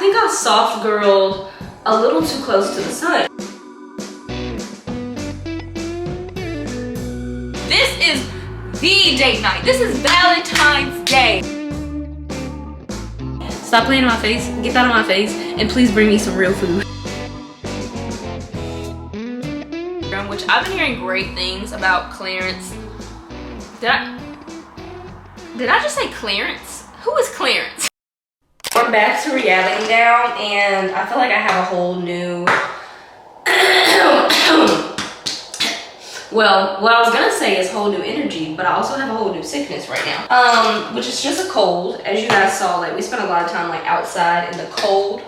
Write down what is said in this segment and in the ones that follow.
think I soft girled a little too close to the sun. This is the date night. This is Valentine's Day. Stop playing in my face. Get that on my face. And please bring me some real food. Which I've been hearing great things about Clarence. Did I just say Clarence? Who is Clarence? We're back to reality now, and I feel like I have a whole new well, what I was gonna say is whole new energy, but I also have a whole new sickness right now. Which is just a cold. As you guys saw, like we spent a lot of time like outside in the cold,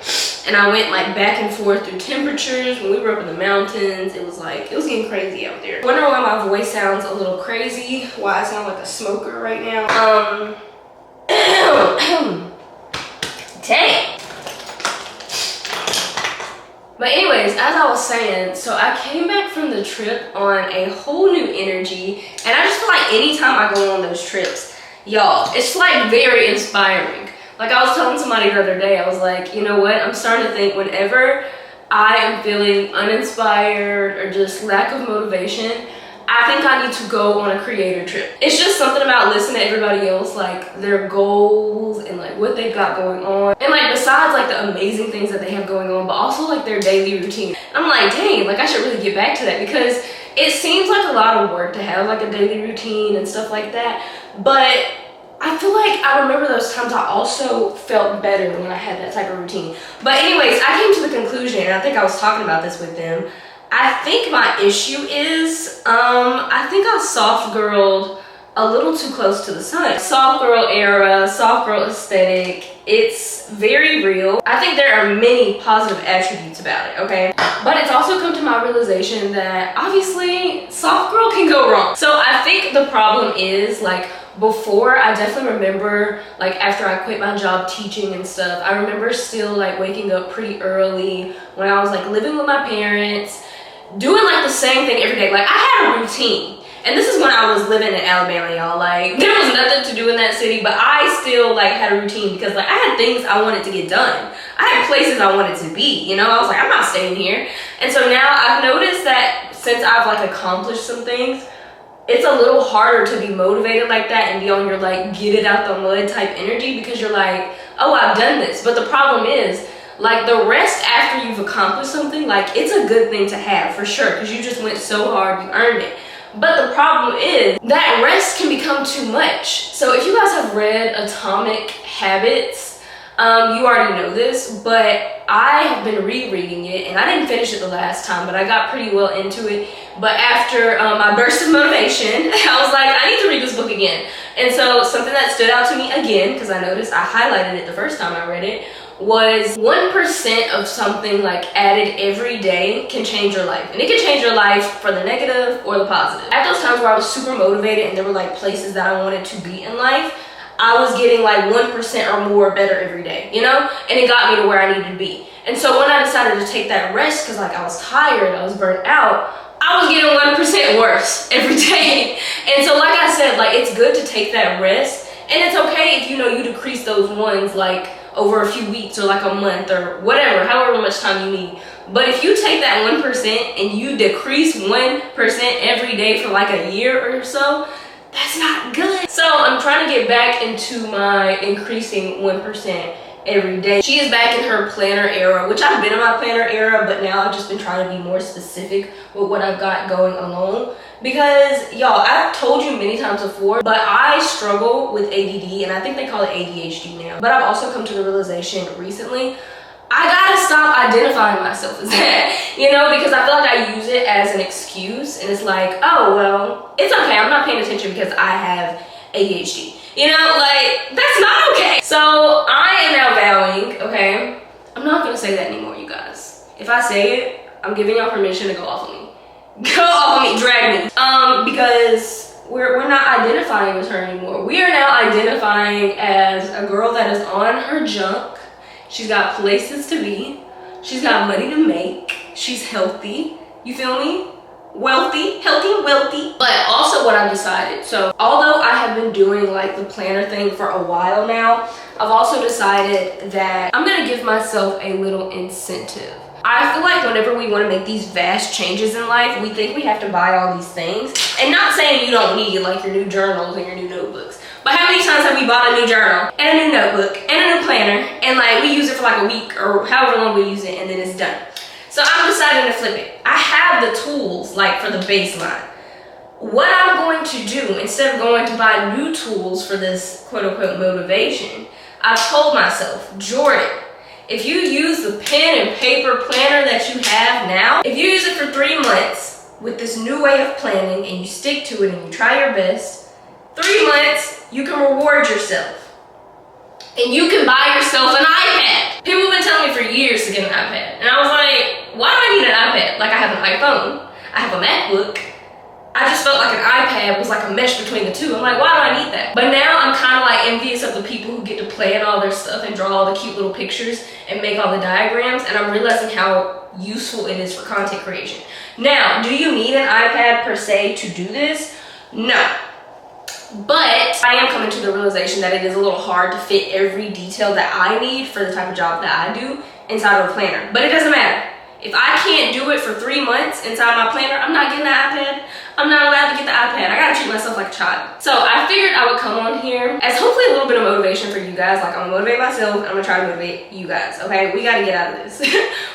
and I went like back and forth through temperatures. When we were up in the mountains, it was getting crazy out there. Wondering why my voice sounds a little crazy, why I sound like a smoker right now. Dang. But anyways, as I was saying, so I came back from the trip on a whole new energy, and I just feel like anytime I go on those trips, y'all, it's like very inspiring. Like I was telling somebody the other day, I was like, you know what, I'm starting to think whenever I am feeling uninspired or just lack of motivation, I think I need to go on a creator trip. It's just something about listening to everybody else, like their goals and like what they've got going on. And like besides like the amazing things that they have going on, but also like their daily routine. I'm like, dang, like I should really get back to that, because it seems like a lot of work to have like a daily routine and stuff like that. But I feel like I remember those times I also felt better when I had that type of routine. But anyways, I came to the conclusion, and I think I was talking about this with them, I think my issue is, I think I soft girled a little too close to the sun. Soft girl era, soft girl aesthetic, it's very real. I think there are many positive attributes about it, okay? But it's also come to my realization that obviously soft girl can go wrong. So I think the problem is like, before, I definitely remember like after I quit my job teaching and stuff, I remember still like waking up pretty early when I was like living with my parents, doing like the same thing every day. Like I had a routine, and this is when I was living in Alabama, y'all. Like there was nothing to do in that city, but I still like had a routine because like I had things I wanted to get done. I had places I wanted to be, you know. I was like, I'm not staying here. And so now I've noticed that since I've like accomplished some things, it's a little harder to be motivated like that and be on your like get it out the mud type energy, because you're like, oh, I've done this. But the problem is, like the rest after you've accomplished something, like it's a good thing to have for sure, because you just went so hard, you earned it. But the problem is that rest can become too much. So if you guys have read Atomic Habits, you already know this, but I have been rereading it, and I didn't finish it the last time, but I got pretty well into it. But after my burst of motivation, I was like, I need to read this book again. And so something that stood out to me again, because I noticed I highlighted it the first time I read it, was 1% of something like added every day can change your life. And it can change your life for the negative or the positive. At those times where I was super motivated and there were like places that I wanted to be in life, I was getting like 1% or more better every day, you know? And it got me to where I needed to be. And so when I decided to take that rest, because like I was tired, I was burnt out, I was getting 1% worse every day. And so like I said, like it's good to take that rest, and it's okay if you know you decrease those ones like over a few weeks or like a month or whatever, however much time you need. But if you take that 1% and you decrease 1% every day for like a year or so, that's not good. So I'm trying to get back into my increasing 1% every day. She is back in her planner era, which I've been in my planner era, but now I've just been trying to be more specific with what I've got going along. Because y'all, I've told you many times before, but I struggle with ADD, and I think they call it ADHD now. But I've also come to the realization recently, I gotta stop identifying myself as that, you know, because I feel like I use it as an excuse, and it's like, oh, well, it's okay, I'm not paying attention because I have ADHD. You know, like, that's not okay. So I am now vowing, okay, I'm not gonna say that anymore, you guys. If I say it, I'm giving y'all permission to go off of me. Go off of me, drag me. Because we're not identifying as her anymore. We are now identifying as a girl that is on her junk. She's got places to be. She's got money to make. She's healthy. You feel me? wealthy, healthy and wealthy. But also what I've decided, so although I have been doing like the planner thing for a while now, I've also decided that I'm gonna give myself a little incentive. I feel like whenever we want to make these vast changes in life, we think we have to buy all these things. And not saying you don't need like your new journals and your new notebooks, but how many times have we bought a new journal and a new notebook and a new planner, and like we use it for like a week or however long we use it, and then it's done. So I'm deciding to flip it. I have the tools like for the baseline. What I'm going to do, instead of going to buy new tools for this quote unquote motivation, I've told myself, Jordan, if you use the pen and paper planner that you have now, if you use it for 3 months with this new way of planning and you stick to it and you try your best, 3 months, you can reward yourself. And you can buy yourself an iPad. People have been telling me for years to get an iPad. And I was like, why do I need an iPad? Like I have an iPhone, I have a MacBook. I just felt like an iPad was like a mesh between the two. I'm like, why do I need that? But now I'm kind of like envious of the people who get to plan all their stuff and draw all the cute little pictures and make all the diagrams. And I'm realizing how useful it is for content creation. Now, do you need an iPad per se to do this? No. But I am coming to the realization that it is a little hard to fit every detail that I need for the type of job that I do inside of a planner. But it doesn't matter. If I can't do it for 3 months inside my planner, I'm not getting the iPad. I'm not allowed to get the iPad. I gotta treat myself like a child. So I figured I would come on here as hopefully a little bit of motivation for you guys. Like I'm gonna motivate myself and I'm gonna try to motivate you guys, okay? We gotta get out of this.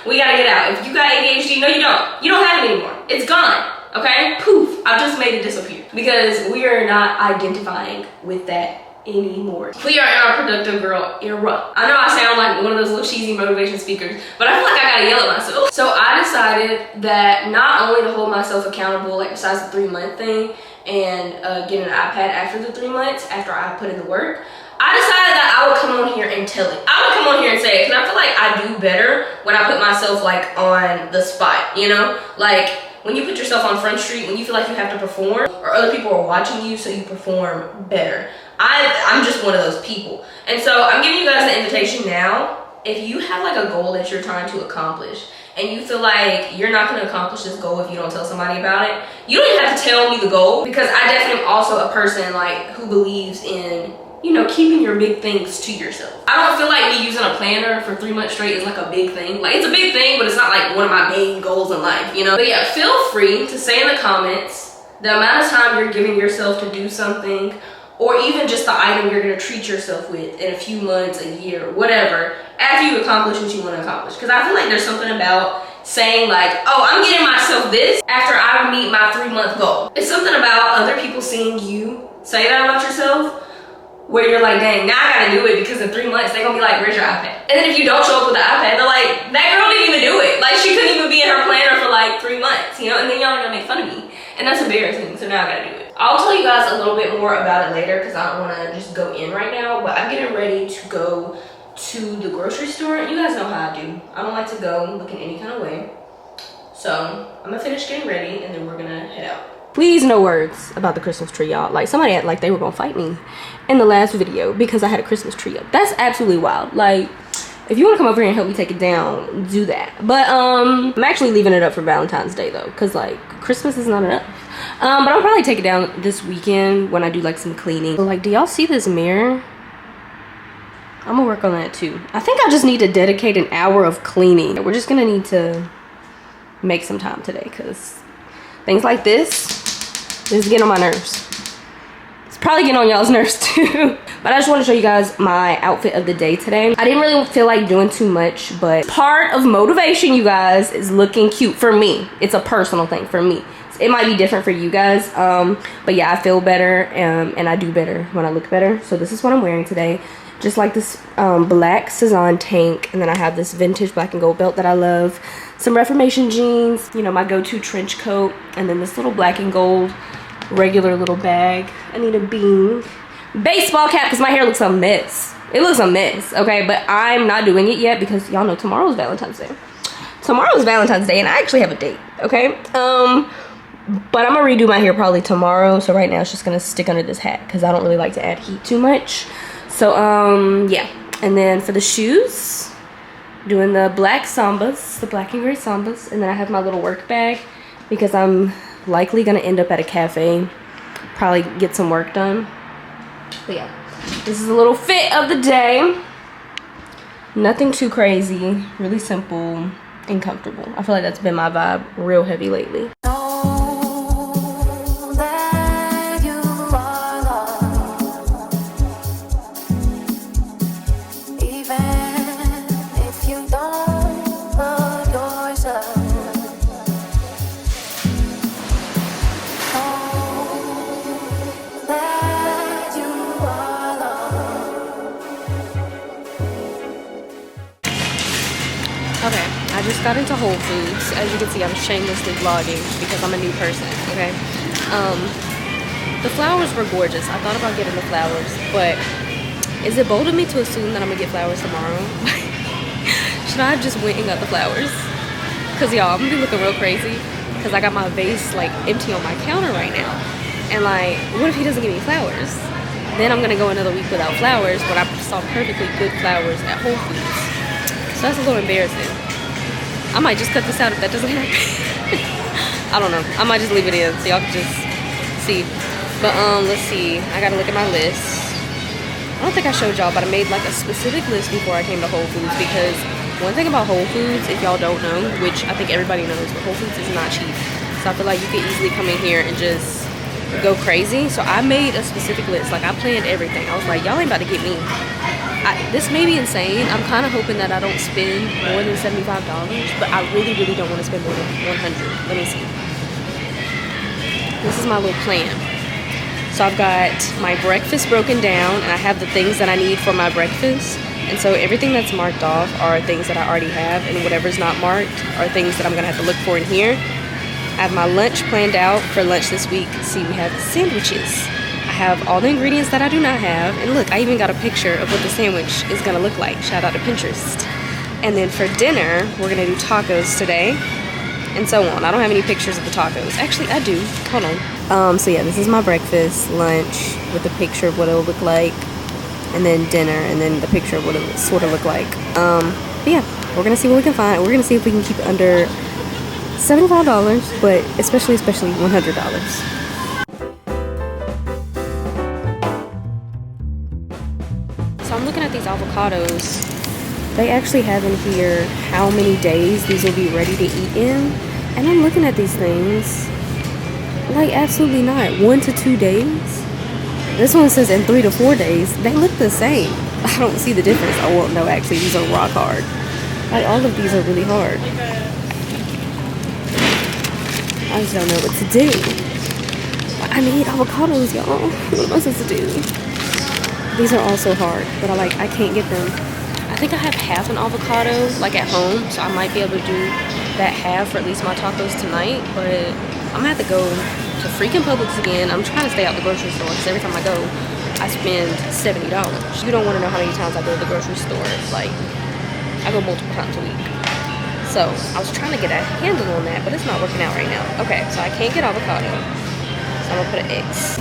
We gotta get out. If you got ADHD, no you don't. You don't have it anymore. It's gone, okay? Poof, I just made it disappear because we are not identifying with that anymore. We are in our productive girl era. I know I sound like one of those little cheesy motivation speakers, but I feel like I gotta yell at myself. So I decided that not only to hold myself accountable, like besides the 3 month thing and get an iPad after the 3 months, after I put in the work, I decided that I would come on here and tell it. I would come on here and say it, because I feel like I do better when I put myself like on the spot, you know? Like when you put yourself on Front Street, when you feel like you have to perform or other people are watching you so you perform better. I'm just one of those people. And so I'm giving you guys the invitation now. If you have like a goal that you're trying to accomplish and you feel like you're not going to accomplish this goal if you don't tell somebody about it, you don't even have to tell me the goal, because I definitely am also a person like who believes in, you know, keeping your big things to yourself. I don't feel like me using a planner for 3 months straight is like a big thing. Like it's a big thing, but it's not like one of my main goals in life, you know? But yeah, feel free to say in the comments the amount of time you're giving yourself to do something, or even just the item you're gonna treat yourself with in a few months, a year, whatever, after you accomplish what you wanna accomplish. Because I feel like there's something about saying like, oh, I'm getting myself this after I meet my 3 month goal. It's something about other people seeing you say that about yourself, where you're like, dang, now I gotta do it, because in 3 months they're gonna be like, where's your iPad? And then if you don't show up with the iPad, they're like, that girl didn't even do it. Like she couldn't even be in her planner for like 3 months, you know? And then y'all are gonna make fun of me. And that's embarrassing, so now I gotta do it. I'll tell you guys a little bit more about it later because I don't wanna just go in right now, but I'm getting ready to go to the grocery store. You guys know how I do. I don't like to go looking any kind of way. So I'm gonna finish getting ready and then we're gonna head out. Please no words about the Christmas tree, y'all. Like somebody had like they were gonna fight me in the last video because I had a Christmas tree up. That's absolutely wild. Like if you want to come over here and help me take it down, do that. But I'm actually leaving it up for Valentine's Day though, because like Christmas is not enough. But I'll probably take it down this weekend when I do like some cleaning. So, like, do y'all see this mirror? I'm gonna work on that too. I think I just need to dedicate an hour of cleaning. We're just gonna need to make some time today because things like this get on my nerves. It's probably getting on y'all's nerves too. But I just want to show you guys my outfit of the day today. I didn't really feel like doing too much, but part of motivation, you guys, is looking cute for me. It's a personal thing for me. It might be different for you guys, but yeah, I feel better and I do better when I look better. So this is what I'm wearing today. Just like this black Cezanne tank, and then I have this vintage black and gold belt that I love. Some Reformation jeans, you know, my go-to trench coat, and then this little black and gold regular little bag. I need a bean. Baseball cap because my hair looks a mess. It looks a mess, okay? But I'm not doing it yet because y'all know tomorrow's Valentine's Day. Tomorrow's Valentine's Day and I actually have a date, okay? But I'm gonna redo my hair probably tomorrow. So right now it's just gonna stick under this hat because I don't really like to add heat too much. So yeah. And then for the shoes, doing the black Sambas, the black and gray Sambas. And then I have my little work bag because I'm likely gonna end up at a cafe, probably get some work done. But yeah, this is a little fit of the day. Nothing too crazy, really simple and comfortable. I feel like that's been my vibe real heavy lately. Okay, I just got into Whole Foods. As you can see, I'm shamelessly vlogging because I'm a new person, okay? The flowers were gorgeous. I thought about getting the flowers, but is it bold of me to assume that I'm gonna get flowers tomorrow? Should I have just went and got the flowers? Cause y'all, I'm gonna be looking real crazy because I got my vase like empty on my counter right now. And like, what if he doesn't give me flowers? Then I'm gonna go another week without flowers when I saw perfectly good flowers at Whole Foods. So that's a little embarrassing. I might just cut this out if that doesn't happen. I don't know. I might just leave it in so y'all can just see. But let's see. I gotta look at my list. I don't think I showed y'all, but I made like a specific list before I came to Whole Foods because one thing about Whole Foods, if y'all don't know, which I think everybody knows, but Whole Foods is not cheap. So I feel like you could easily come in here and just go crazy. So I made a specific list. Like I planned everything. I was like, y'all ain't about to get me. This may be insane. I'm kind of hoping that I don't spend more than $75, but I really, really don't want to spend more than $100. Let me see. This is my little plan. So I've got my breakfast broken down, and I have the things that I need for my breakfast. And so everything that's marked off are things that I already have, and whatever's not marked are things that I'm going to have to look for in here. I have my lunch planned out for lunch this week. See, we have sandwiches. I have all the ingredients that I do not have, and look, I even got a picture of what the sandwich is gonna look like. Shout out to Pinterest. And then for dinner, we're gonna do tacos today, and so on. I don't have any pictures of the tacos. Actually, I do. Hold on. So yeah, this is my breakfast, lunch, with a picture of what it'll look like, and then dinner, and then the picture of what it'll sort of look like. But yeah, we're gonna see what we can find. We're gonna see if we can keep it under $75, but especially $100. So I'm looking at these avocados. They actually have in here how many days these will be ready to eat in. And I'm looking at these things, like absolutely not. 1 to 2 days. This one says in 3 to 4 days. They look the same. I don't see the difference. Oh, well, no, actually, these are rock hard. Like, all of these are really hard. I just don't know what to do. I need avocados, y'all. What am I supposed to do? These are also hard, but I can't get them. I think I have half an avocado, like at home, so I might be able to do that half for at least my tacos tonight, but I'm gonna have to go to freaking Publix again. I'm trying to stay out the grocery store, because every time I go, I spend $70. You don't want to know how many times I go to the grocery store. Like, I go multiple times a week. So, I was trying to get a handle on that, but it's not working out right now. Okay, so I can't get avocado, so I'm gonna put an X.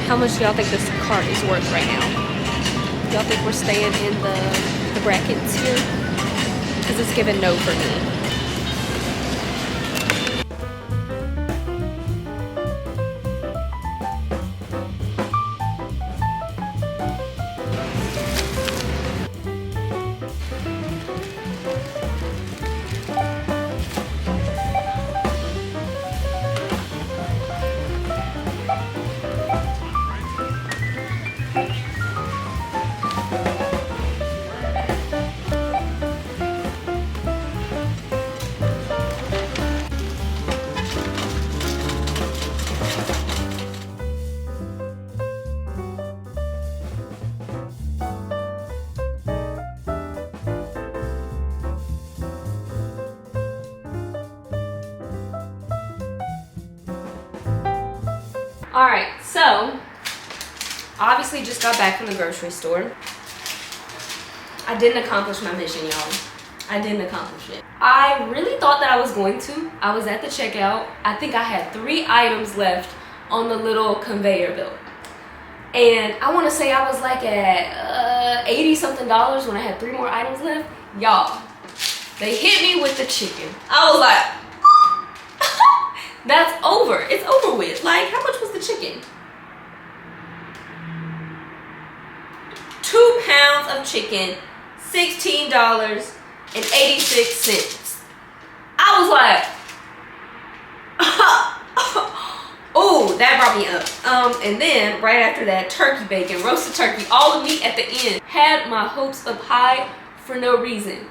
How much do y'all think this cart is worth right now? Y'all think we're staying in the brackets here? Because it's giving no for me. Alright, so obviously just got back from the grocery store. I didn't accomplish my mission, y'all. I didn't accomplish it. I really thought that I was going to. I was at the checkout. I think I had 3 items left on the little conveyor belt. And I want to say I was like at $80 something when I had 3 more items left. Y'all, they hit me with the chicken. I was like, that's over. It's over with. Like, how much was the chicken? 2 pounds of chicken, $16.86. I was like, oh, that brought me up. And then right after that, turkey bacon, roasted turkey, all the meat at the end. Had my hopes up high for no reason.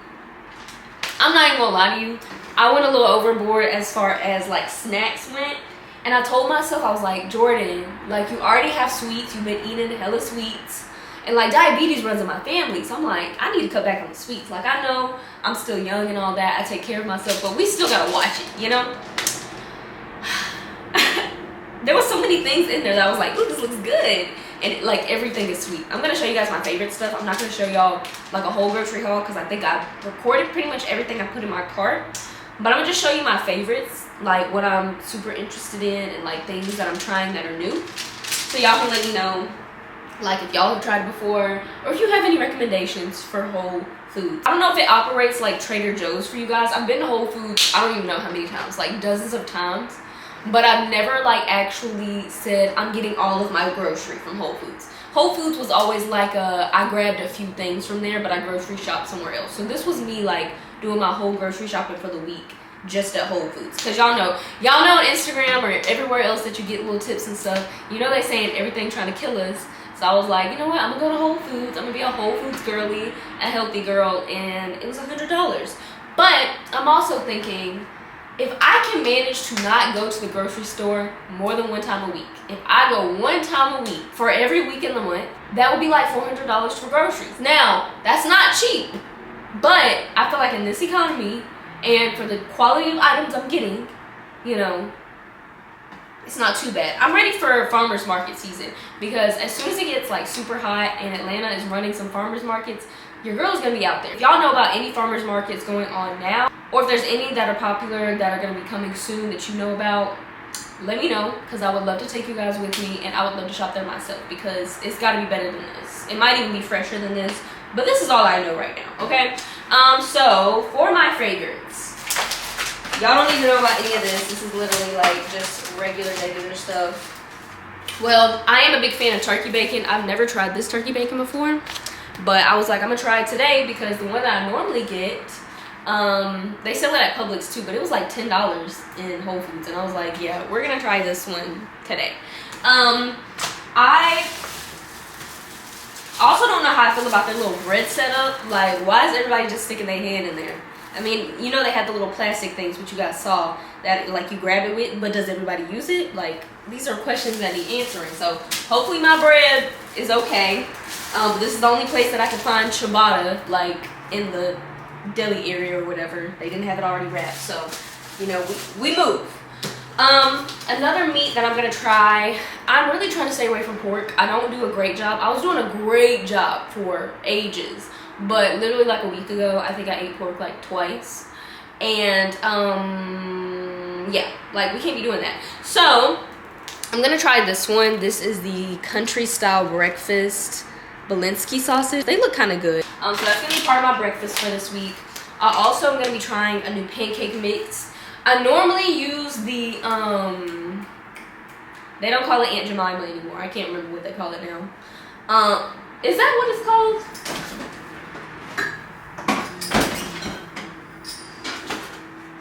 I'm not even gonna lie to you. I went a little overboard as far as like snacks went. And I told myself, I was like, Jordan, like you already have sweets. You've been eating hella sweets. And like diabetes runs in my family. So I'm like, I need to cut back on the sweets. Like I know I'm still young and all that. I take care of myself, but we still gotta watch it, you know? There was so many things in there that I was like, ooh, this looks good. And like everything is sweet. I'm gonna show you guys my favorite stuff. I'm not gonna show y'all like a whole grocery haul because I think I recorded pretty much everything I put in my cart. But I'm gonna just show you my favorites, like what I'm super interested in and like things that I'm trying that are new. So y'all can let me know like if y'all have tried before or if you have any recommendations for Whole Foods. I don't know if it operates like Trader Joe's for you guys. I've been to Whole Foods, I don't even know how many times, like dozens of times. But I've never like actually said I'm getting all of my grocery from Whole Foods. Whole Foods was always like I grabbed a few things from there, but I grocery shopped somewhere else. So this was me like doing my whole grocery shopping for the week just at Whole Foods. Cause y'all know on Instagram or everywhere else that you get little tips and stuff, you know they saying everything trying to kill us. So I was like, you know what, I'm gonna go to Whole Foods. I'm gonna be a Whole Foods girly, a healthy girl, and it was $100. But I'm also thinking, if I can manage to not go to the grocery store more than 1 time a week, if I go 1 time a week for every week in the month, that would be like $400 for groceries. Now, that's not cheap, but I feel like in this economy and for the quality of items I'm getting, you know, it's not too bad. I'm ready for farmers market season because as soon as it gets like super hot and Atlanta is running some farmers markets, your girl's gonna be out there. If y'all know about any farmers markets going on now, or if there's any that are popular that are gonna be coming soon that you know about, let me know because I would love to take you guys with me and I would love to shop there myself because it's gotta be better than this. It might even be fresher than this, but this is all I know right now, okay? So for my favorites, y'all don't need to know about any of this. This is literally like just regular stuff. Well, I am a big fan of turkey bacon. I've never tried this turkey bacon before, but I was like, I'm gonna try it today because the one that I normally get, they sell it at Publix too, but it was like $10 in Whole Foods, and I was like, yeah, we're gonna try this one today. I also don't know how I feel about their little bread setup. Like, why is everybody just sticking their hand in there? I mean, you know they had the little plastic things, which you guys saw, that like you grab it with, but does everybody use it? Like, these are questions that need answering. So hopefully my bread is okay. This is the only place that I could find ciabatta, like in the deli area or whatever. They didn't have it already wrapped, so you know we move. Another meat that I'm gonna try, I'm really trying to stay away from pork. I don't do a great job. I was doing a great job for ages, but literally like a week ago I think I ate pork like twice, and yeah, like we can't be doing that. So I'm gonna try this one. This is the country style breakfast Belinsky sausage. They look kind of good. So that's gonna be part of my breakfast for this week. I also am gonna be trying a new pancake mix. I normally use the they don't call it Aunt Jemima anymore. I can't remember what they call it now. Is that what it's called?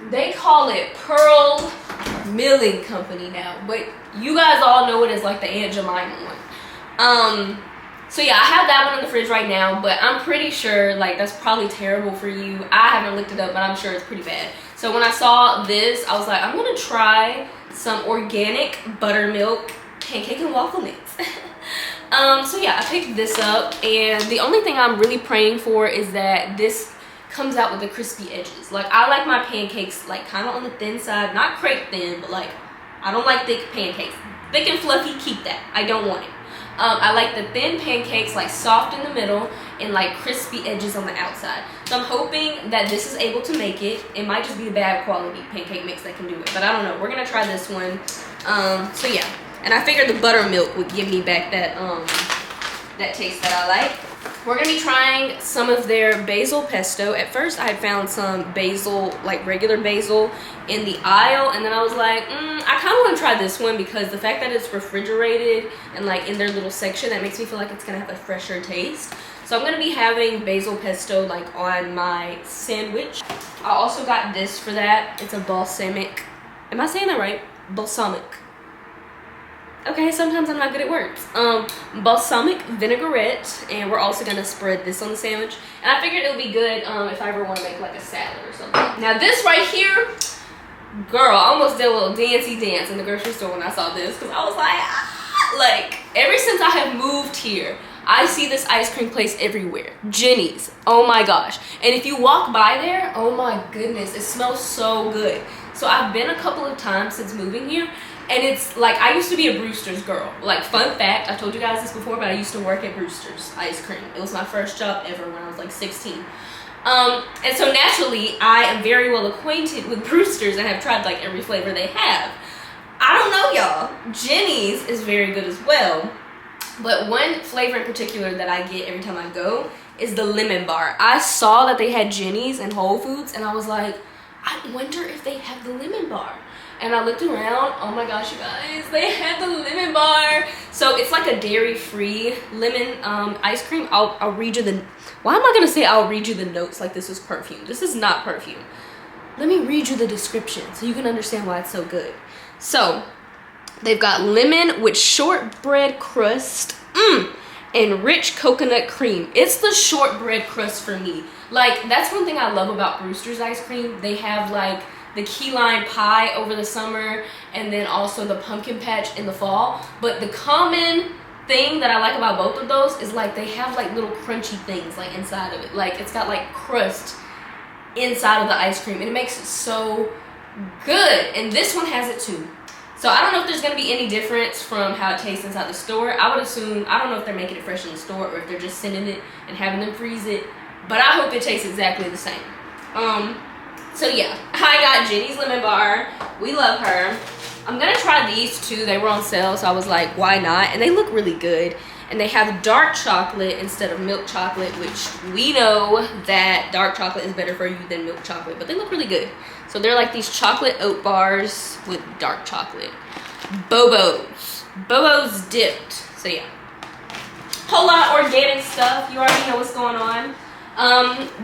They call it Pearl Milling Company now, but you guys all know it as like the Aunt Jemima one. So yeah, I have that one in the fridge right now, but I'm pretty sure like that's probably terrible for you. I haven't looked it up, but I'm sure it's pretty bad. So when I saw this, I was like, I'm gonna try some organic buttermilk pancake and waffle mix. So yeah, I picked this up, and the only thing I'm really praying for is that this comes out with the crispy edges. Like, I like my pancakes like kind of on the thin side, not crepe thin, but like I don't like thick pancakes. Thick and fluffy, keep that. I don't want it. I like the thin pancakes, like soft in the middle and like crispy edges on the outside. So I'm hoping that this is able to make it. It might just be a bad quality pancake mix that can do it, but I don't know. We're gonna try this one. So yeah, and I figured the buttermilk would give me back that that taste that I like. We're gonna be trying some of their basil pesto. At first I had found some basil, like regular basil in the aisle, and then I was like, I kind of want to try this one because the fact that it's refrigerated and like in their little section, that makes me feel like it's gonna have a fresher taste. So I'm gonna be having basil pesto like on my sandwich. I also got this for that. It's a balsamic, am I saying that right? Balsamic. Okay, sometimes I'm not good at words. Balsamic vinaigrette, and we're also gonna spread this on the sandwich. And I figured it would be good if I ever want to make like a salad or something. Now this right here, girl, I almost did a little dancey dance in the grocery store when I saw this, because I was like, ah! Like, ever since I have moved here, I see this ice cream place everywhere. Jenny's, oh my gosh. And if you walk by there, oh my goodness, it smells so good. So I've been a couple of times since moving here, and it's like, I used to be a Brewster's girl. Like, fun fact, I told you guys this before, but I used to work at Brewster's Ice Cream. It was my first job ever when I was like 16. And so naturally, I am very well acquainted with Brewster's and have tried like every flavor they have. I don't know, y'all. Jenny's is very good as well. But one flavor in particular that I get every time I go is the lemon bar. I saw that they had Jenny's and Whole Foods, and I was like, I wonder if they have the lemon bar. And I looked around, oh my gosh, you guys, they had the lemon bar. So it's like a dairy-free lemon ice cream. I'll read you the, why am I gonna say I'll read you the notes like this is perfume? This is not perfume. Let me read you the description so you can understand why it's so good. So, they've got lemon with shortbread crust and rich coconut cream. It's the shortbread crust for me. Like, that's one thing I love about Brewster's ice cream. They have like the key lime pie over the summer, and then also the pumpkin patch in the fall. But the common thing that I like about both of those is like they have like little crunchy things like inside of it. Like it's got like crust inside of the ice cream, and it makes it so good. And this one has it too. So I don't know if there's gonna be any difference from how it tastes inside the store. I would assume, I don't know if they're making it fresh in the store or if they're just sending it and having them freeze it, but I hope it tastes exactly the same. So yeah, I got Jenny's lemon bar. We love her. I'm gonna try these too. They were on sale, so I was like, why not? And they look really good. And they have dark chocolate instead of milk chocolate, which we know that dark chocolate is better for you than milk chocolate, but they look really good. So they're like these chocolate oat bars with dark chocolate. Bobos dipped. So yeah, whole lot of organic stuff. You already know what's going on.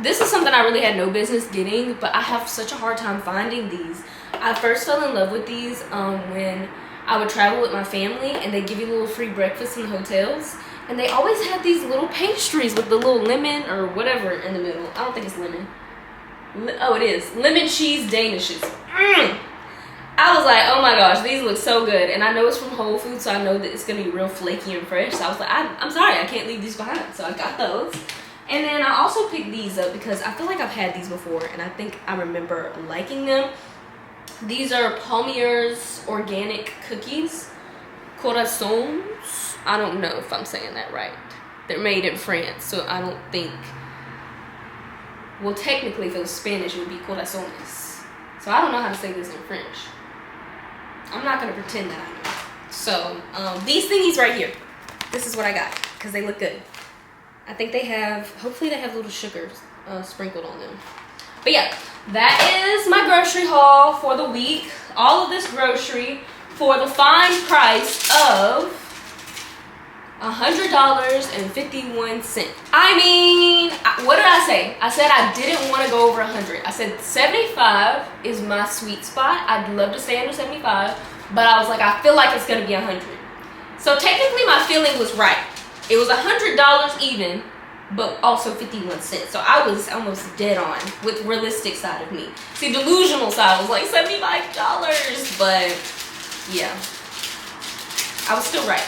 This is something I really had no business getting, but I have such a hard time finding these. I first fell in love with these when I would travel with my family, and they give you little free breakfast in the hotels, and they always had these little pastries with the little lemon or whatever in the middle. I don't think it's lemon. Oh, it is. Lemon cheese danishes. I was like, oh my gosh, these look so good. And I know it's from Whole Foods, so I know that it's gonna be real flaky and fresh. So I was like, I'm sorry, I can't leave these behind. So I got those. And then I also picked these up because I feel like I've had these before, and I think I remember liking them. These are Palmier's organic cookies, corazones. I don't know if I'm saying that right. They're made in France, so I don't think, well, technically if it was Spanish, it would be corazones. So I don't know how to say this in French. I'm not gonna pretend that I know. So these thingies right here, this is what I got because they look good. I think they have, hopefully they have little sugars sprinkled on them. But yeah, that is my grocery haul for the week. All of this grocery for the fine price of $100.51. I mean, what did I say? I said I didn't want to go over 100. I said 75 is my sweet spot. I'd love to stay under 75, but I was like, I feel like it's going to be 100. So technically my feeling was right. It was $100 even, but also 51 cents. So I was almost dead on with realistic side of me. See, delusional side was like $75, but yeah, I was still right.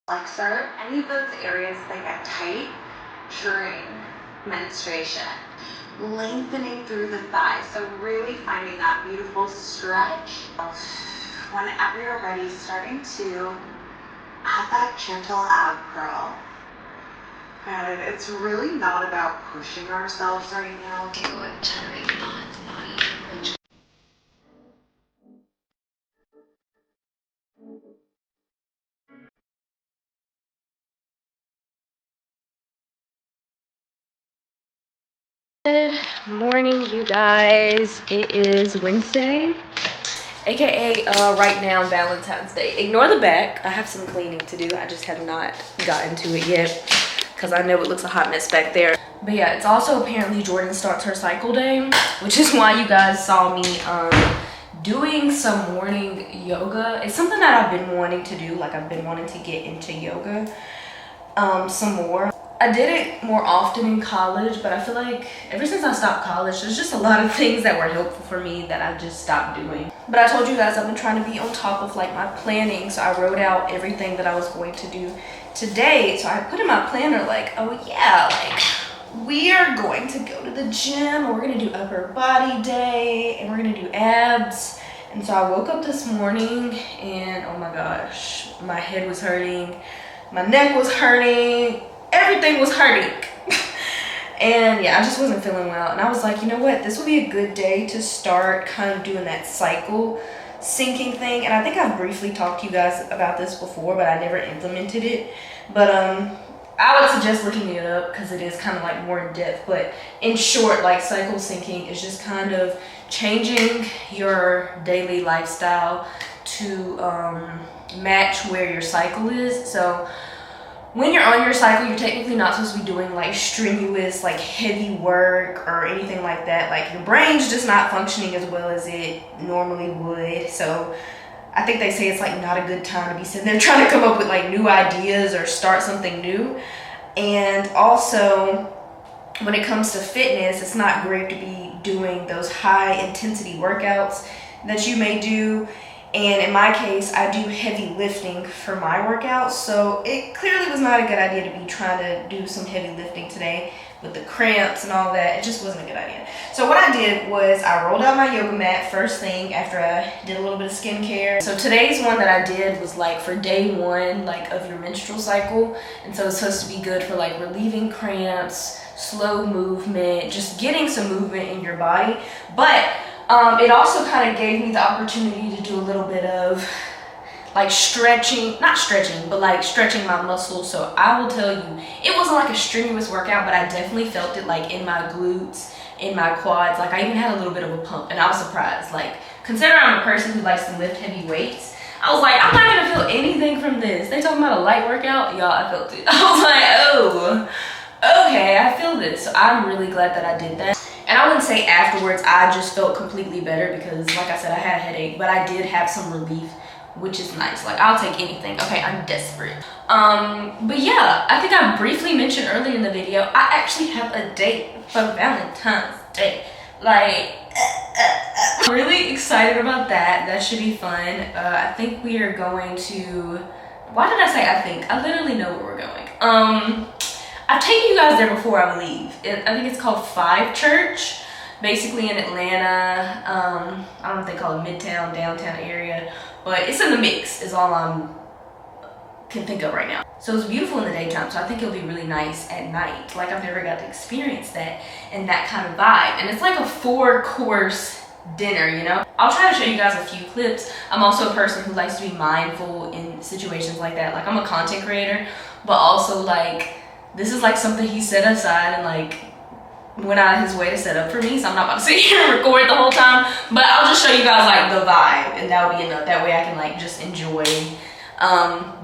flexor, any of those areas that get tight during menstruation. Lengthening through the thighs, so really finding that beautiful stretch. Whenever you're ready, starting to add that gentle ab curl. And it's really not about pushing ourselves right now. Good morning, you guys. It is Wednesday, aka right now Valentine's Day. Ignore the back. I have some cleaning to do. I just have not gotten to it yet because I know it looks a hot mess back there. But yeah, it's also apparently Jordan starts her cycle day, which is why you guys saw me doing some morning yoga. It's something that I've been wanting to do. Like, I've been wanting to get into yoga some more. I did it more often in college, but I feel like ever since I stopped college, there's just a lot of things that were helpful for me that I just stopped doing. But I told you guys I've been trying to be on top of like my planning, so I wrote out everything that I was going to do today. So I put in my planner like, oh yeah, like we are going to go to the gym, and we're gonna do upper body day, and we're gonna do abs. And so I woke up this morning and oh my gosh, my head was hurting, my neck was hurting, everything was hurting. And yeah, I just wasn't feeling well. And I was like, you know what? This would be a good day to start kind of doing that cycle syncing thing. And I think I've briefly talked to you guys about this before, but I never implemented it. But I would suggest looking it up because it is kind of like more in depth. But in short, like cycle syncing is just kind of changing your daily lifestyle to match where your cycle is. So when you're on your cycle, you're technically not supposed to be doing like strenuous, like heavy work or anything like that. Like, your brain's just not functioning as well as it normally would. So I think they say it's like not a good time to be sitting there trying to come up with like new ideas or start something new. And also, when it comes to fitness, it's not great to be doing those high intensity workouts that you may do. And in my case, I do heavy lifting for my workouts, so it clearly was not a good idea to be trying to do some heavy lifting today with the cramps and all that. It just wasn't a good idea. So what I did was I rolled out my yoga mat first thing after I did a little bit of skincare. So today's one that I did was like for day one, like of your menstrual cycle. And so it's supposed to be good for like relieving cramps, slow movement, just getting some movement in your body. But it also kind of gave me the opportunity to do a little bit of like stretching, not stretching, but like stretching my muscles. So I will tell you, it wasn't like a strenuous workout, but I definitely felt it like in my glutes, in my quads. Like, I even had a little bit of a pump, and I was surprised. Like, considering I'm a person who likes to lift heavy weights, I was like, I'm not gonna feel anything from this. They talking about a light workout? Y'all, I felt it. I was like, oh, okay, I feel this. So I'm really glad that I did that. And I wouldn't say afterwards I just felt completely better because, like I said, I had a headache, but I did have some relief, which is nice. Like, I'll take anything. Okay, I'm desperate. But yeah, I think I briefly mentioned earlier in the video, I actually have a date for Valentine's Day. Like, I'm really excited about that. That should be fun. I think we are going to, why did I say I think? I literally know where we're going. I've taken you guys there before, I believe. I think it's called Five Church, basically in Atlanta. I don't know if they call it Midtown, downtown area, but it's in the mix is all I can think of right now. So it's beautiful in the daytime, so I think it'll be really nice at night. Like, I've never got to experience that and that kind of vibe. And it's like a 4-course dinner, you know? I'll try to show you guys a few clips. I'm also a person who likes to be mindful in situations like that. Like, I'm a content creator, but also like, this is like something he set aside and like went out of his way to set up for me, so I'm not about to sit here and record the whole time, but I'll just show you guys like the vibe, and that'll be enough. That way I can like just enjoy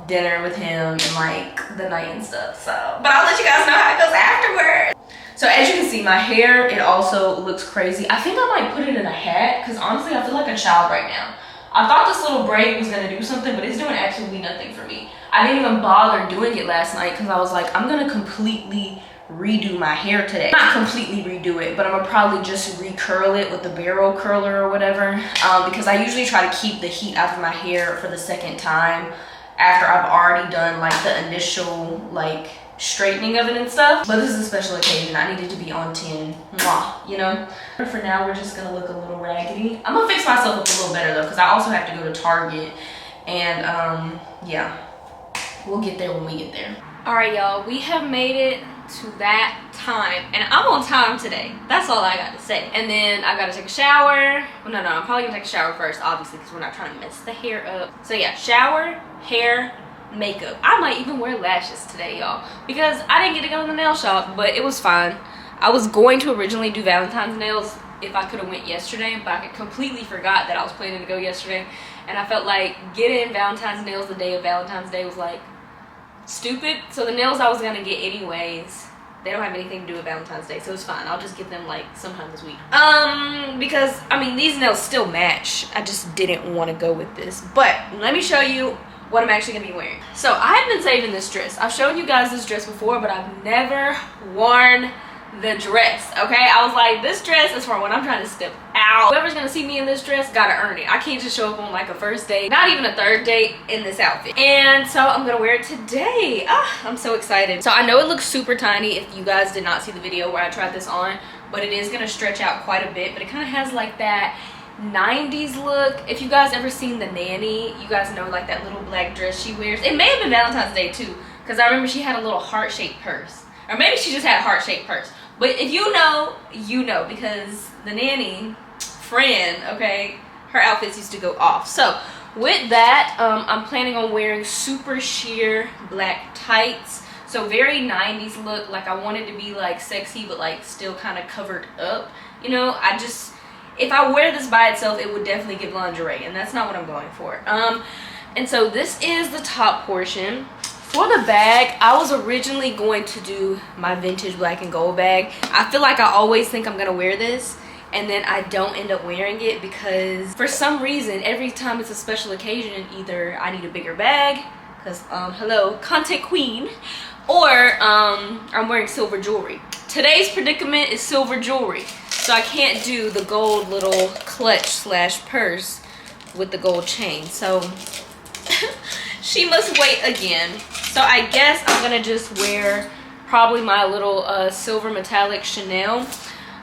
dinner with him and like the night and stuff. So, but I'll let you guys know how it goes afterwards. So as you can see, my hair, it also looks crazy. I think I might put it in a hat because honestly I feel like a child right now. I thought this little braid was gonna do something, but it's doing absolutely nothing for me. I didn't even bother doing it last night because I was like, I'm gonna completely redo my hair today. Not completely redo it, but I'm gonna probably just recurl it with the barrel curler or whatever, because I usually try to keep the heat out of my hair for the second time after I've already done like the initial like straightening of it and stuff. But this is a special occasion. I needed to be on 10, you know? For now, we're just gonna look a little raggedy. I'm gonna fix myself up a little better though, because I also have to go to Target. And yeah, we'll get there when we get there. All right, y'all, we have made it to that time, and I'm on time today. That's all I got to say. And then I gotta take a shower. Well, no, I'm probably gonna take a shower first, obviously, because we're not trying to mess the hair up. So yeah, shower, hair, makeup. I might even wear lashes today, y'all, because I didn't get to go to the nail shop, but it was fine. I was going to originally do Valentine's nails if I could have went yesterday, but I completely forgot that I was planning to go yesterday, and I felt like getting Valentine's nails the day of Valentine's Day was like stupid. So the nails I was gonna get anyways, they don't have anything to do with Valentine's Day, so it's fine. I'll just get them like sometime this week. Because I mean, these nails still match. I just didn't want to go with this. But let me show you what I'm actually gonna be wearing. So I have been saving this dress. I've shown you guys this dress before, but I've never worn the dress. Okay, I was like, this dress is for when I'm trying to step out. Whoever's gonna see me in this dress gotta earn it. I can't just show up on like a first date, not even a third date, in this outfit. And so I'm gonna wear it today. I'm so excited. So I know it looks super tiny if you guys did not see the video where I tried this on, but it is gonna stretch out quite a bit. But it kind of has like that 90s look. If you guys ever seen The Nanny, you guys know like that little black dress she wears. It may have been Valentine's Day too, because I remember she had a little heart-shaped purse, or maybe she just had a heart-shaped purse. But if you know, you know, because The Nanny friend, okay, her outfits used to go off. So with that, I'm planning on wearing super sheer black tights. So very 90s look. Like I wanted to be like sexy, but like still kind of covered up. You know, if I wear this by itself, it would definitely give lingerie, and that's not what I'm going for. And so this is the top portion. For the bag, I was originally going to do my vintage black and gold bag. I feel like I always think I'm gonna wear this, and then I don't end up wearing it because for some reason, every time it's a special occasion, either I need a bigger bag, because hello, content queen, or I'm wearing silver jewelry. Today's predicament is silver jewelry, so I can't do the gold little clutch slash purse with the gold chain. So she must wait again. So I guess I'm gonna just wear probably my little silver metallic Chanel.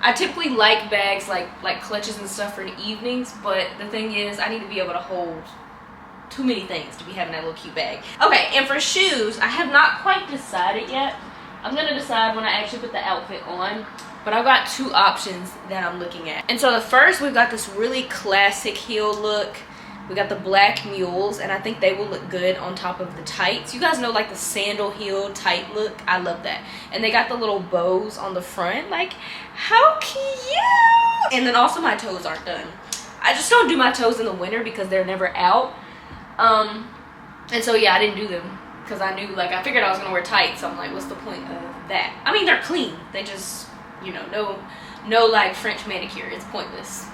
I typically like bags like clutches and stuff for the evenings, but the thing is I need to be able to hold too many things to be having that little cute bag. Okay, and for shoes, I have not quite decided yet. I'm gonna decide when I actually put the outfit on, but I've got two options that I'm looking at. And so the first, we've got this really classic heel look. We got the black mules, and I think they will look good on top of the tights. You guys know like the sandal heel tight look. I love that. And they got the little bows on the front. Like, how cute! And then also my toes aren't done. I just don't do my toes in the winter because they're never out. And so yeah, I didn't do them because I knew, like, I figured I was gonna wear tights. So I'm like, what's the point of that? I mean, they're clean. They just, you know, no like French manicure. It's pointless.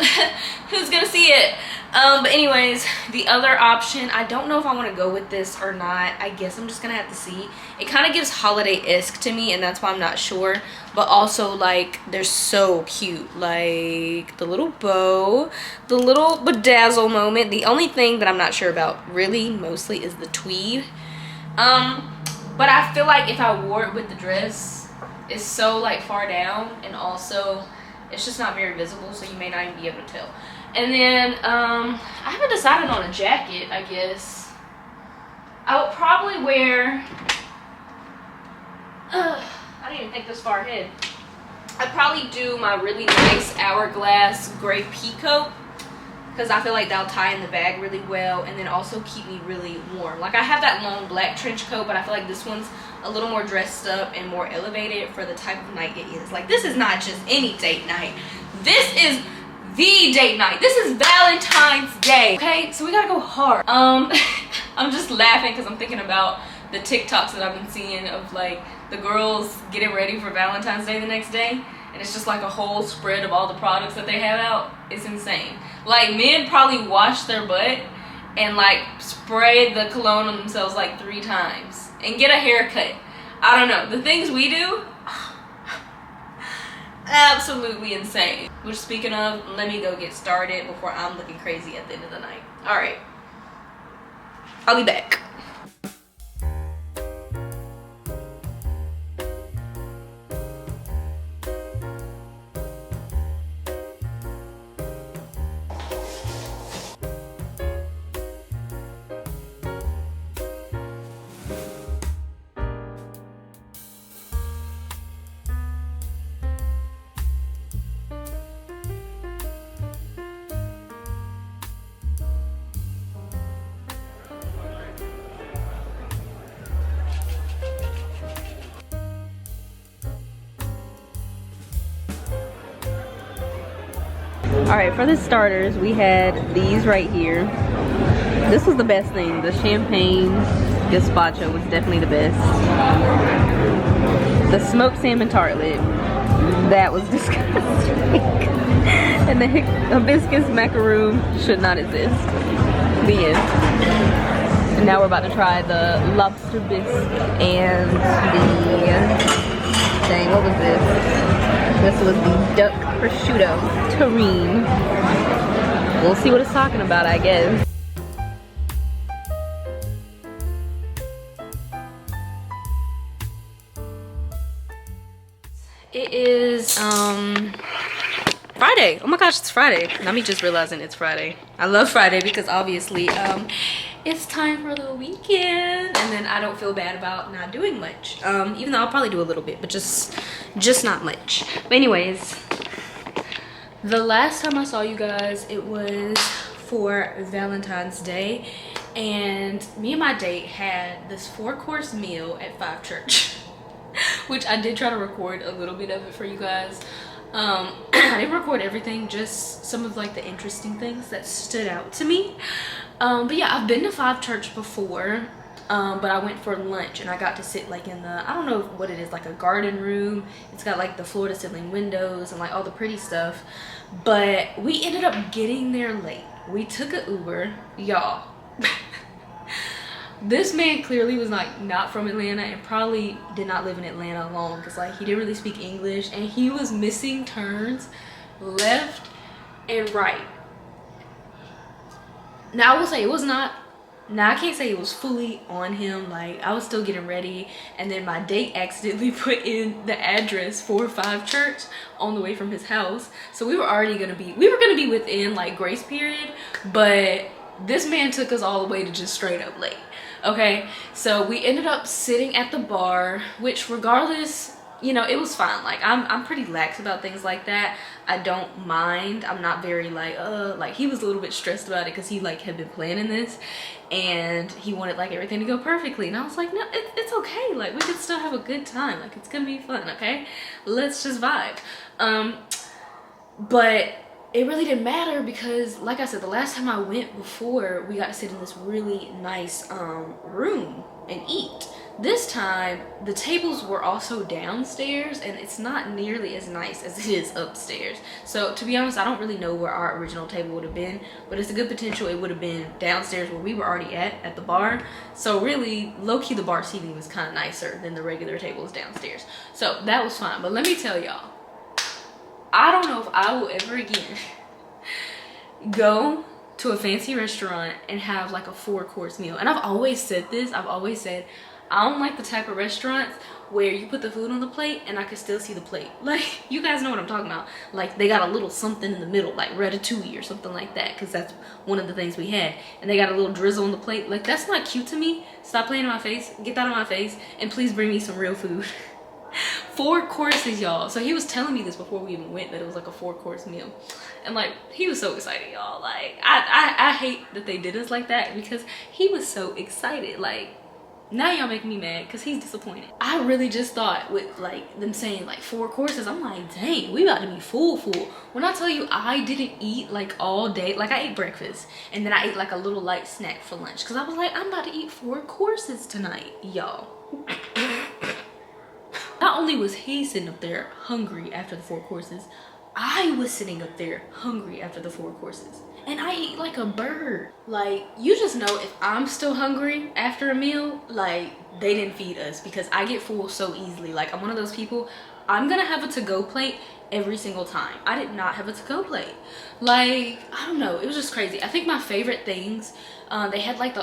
Who's gonna see it? But anyways, the other option, I don't know if I want to go with this or not. I guess I'm just gonna have to see. It kind of gives holiday-esque to me, and that's why I'm not sure. But also, like, they're so cute. Like the little bow, the little bedazzle moment. The only thing that I'm not sure about really mostly is the tweed. But I feel like if I wore it with the dress, it's so like far down, and also it's just not very visible, so you may not even be able to tell. And then I haven't decided on a jacket. I guess I would probably wear I didn't even think this far ahead. I'd probably do my really nice hourglass gray peacoat, because I feel like that'll tie in the bag really well, and then also keep me really warm. Like, I have that long black trench coat, but I feel like this one's a little more dressed up and more elevated for the type of night it is. Like, this is not just any date night. This is the date night. This is Valentine's Day. Okay, so we gotta go hard. I'm just laughing because I'm thinking about the TikToks that I've been seeing of like the girls getting ready for Valentine's Day the next day, and it's just like a whole spread of all the products that they have out. It's insane. Like, men probably wash their butt and like spray the cologne on themselves like 3 times and get a haircut. I don't know, the things we do, absolutely insane. Which, speaking of, let me go get started before I'm looking crazy at the end of the night. All right, I'll be back. All right, for the starters, we had these right here. This was the best thing. The champagne gazpacho was definitely the best. The smoked salmon tartlet, that was disgusting. And the hibiscus macaroon should not exist. The end. And now we're about to try the lobster bisque and the, dang, what was this? This was the duck prosciutto terrine. We'll see what it's talking about, I guess. It is Friday. Oh my gosh, it's Friday. Now me just realizing it's Friday. I love Friday because obviously it's time for the weekend, and then I don't feel bad about not doing much. Even though I'll probably do a little bit, but just not much. But anyways, the last time I saw you guys, it was for Valentine's Day, and me and my date had this 4-course meal at Five Church. Which I did try to record a little bit of it for you guys. I didn't record everything, just some of like the interesting things that stood out to me. But yeah, I've been to Five Church before, but I went for lunch and I got to sit like in the, I don't know what it is, like a garden room. It's got like the floor to ceiling windows and like all the pretty stuff. But we ended up getting there late. We took an Uber, y'all. This man clearly was like not from Atlanta and probably did not live in Atlanta long, because like he didn't really speak English and he was missing turns left and right. Now I will say it was not, now I can't say it was fully on him. Like I was still getting ready, and then my date accidentally put in the address for Five Church on the way from his house. So we were already gonna be, within like grace period, but this man took us all the way to just straight up late. Okay, so we ended up sitting at the bar, which regardless, you know, it was fine. Like I'm pretty lax about things like that. I don't mind. I'm not very like he was a little bit stressed about it because he like had been planning this and he wanted like everything to go perfectly, and I was like, no, it's okay, like we can still have a good time, like it's gonna be fun. Okay, let's just vibe. But it really didn't matter because, like I said, the last time I went before, we got to sit in this really nice room and eat. This time, the tables were also downstairs, and it's not nearly as nice as it is upstairs. So, to be honest, I don't really know where our original table would have been, but it's a good potential it would have been downstairs where we were already at the bar. So, really, low-key, the bar seating was kind of nicer than the regular tables downstairs. So, that was fine. But let me tell y'all, I don't know if I will ever again go to a fancy restaurant and have like a 4-course meal. And I've always said this, I don't like the type of restaurants where you put the food on the plate and I can still see the plate. Like, you guys know what I'm talking about. Like, they got a little something in the middle, like ratatouille or something like that, because that's one of the things we had. And they got a little drizzle on the plate. Like, that's not cute to me. Stop playing in my face. Get that out of my face. And please bring me some real food. 4 courses, y'all. So he was telling me this before we even went, that it was like a 4-course meal, and like he was so excited, y'all. Like I hate that they did us like that because he was so excited. Like, now y'all making me mad because he's disappointed. I really just thought with like them saying like 4 courses, I'm like, dang, we about to be full. When I tell you I didn't eat like all day, like I ate breakfast and then I ate like a little light snack for lunch because I was like, I'm about to eat 4 courses tonight, y'all. Not only was he sitting up there hungry after the 4 courses, I was sitting up there hungry after the 4 courses. And I ate like a bird. Like, you just know if I'm still hungry after a meal, like, they didn't feed us, because I get full so easily. Like, I'm one of those people, I'm gonna have a to-go plate every single time. I did not have a to-go plate. Like, I don't know, it was just crazy. I think my favorite things, they had like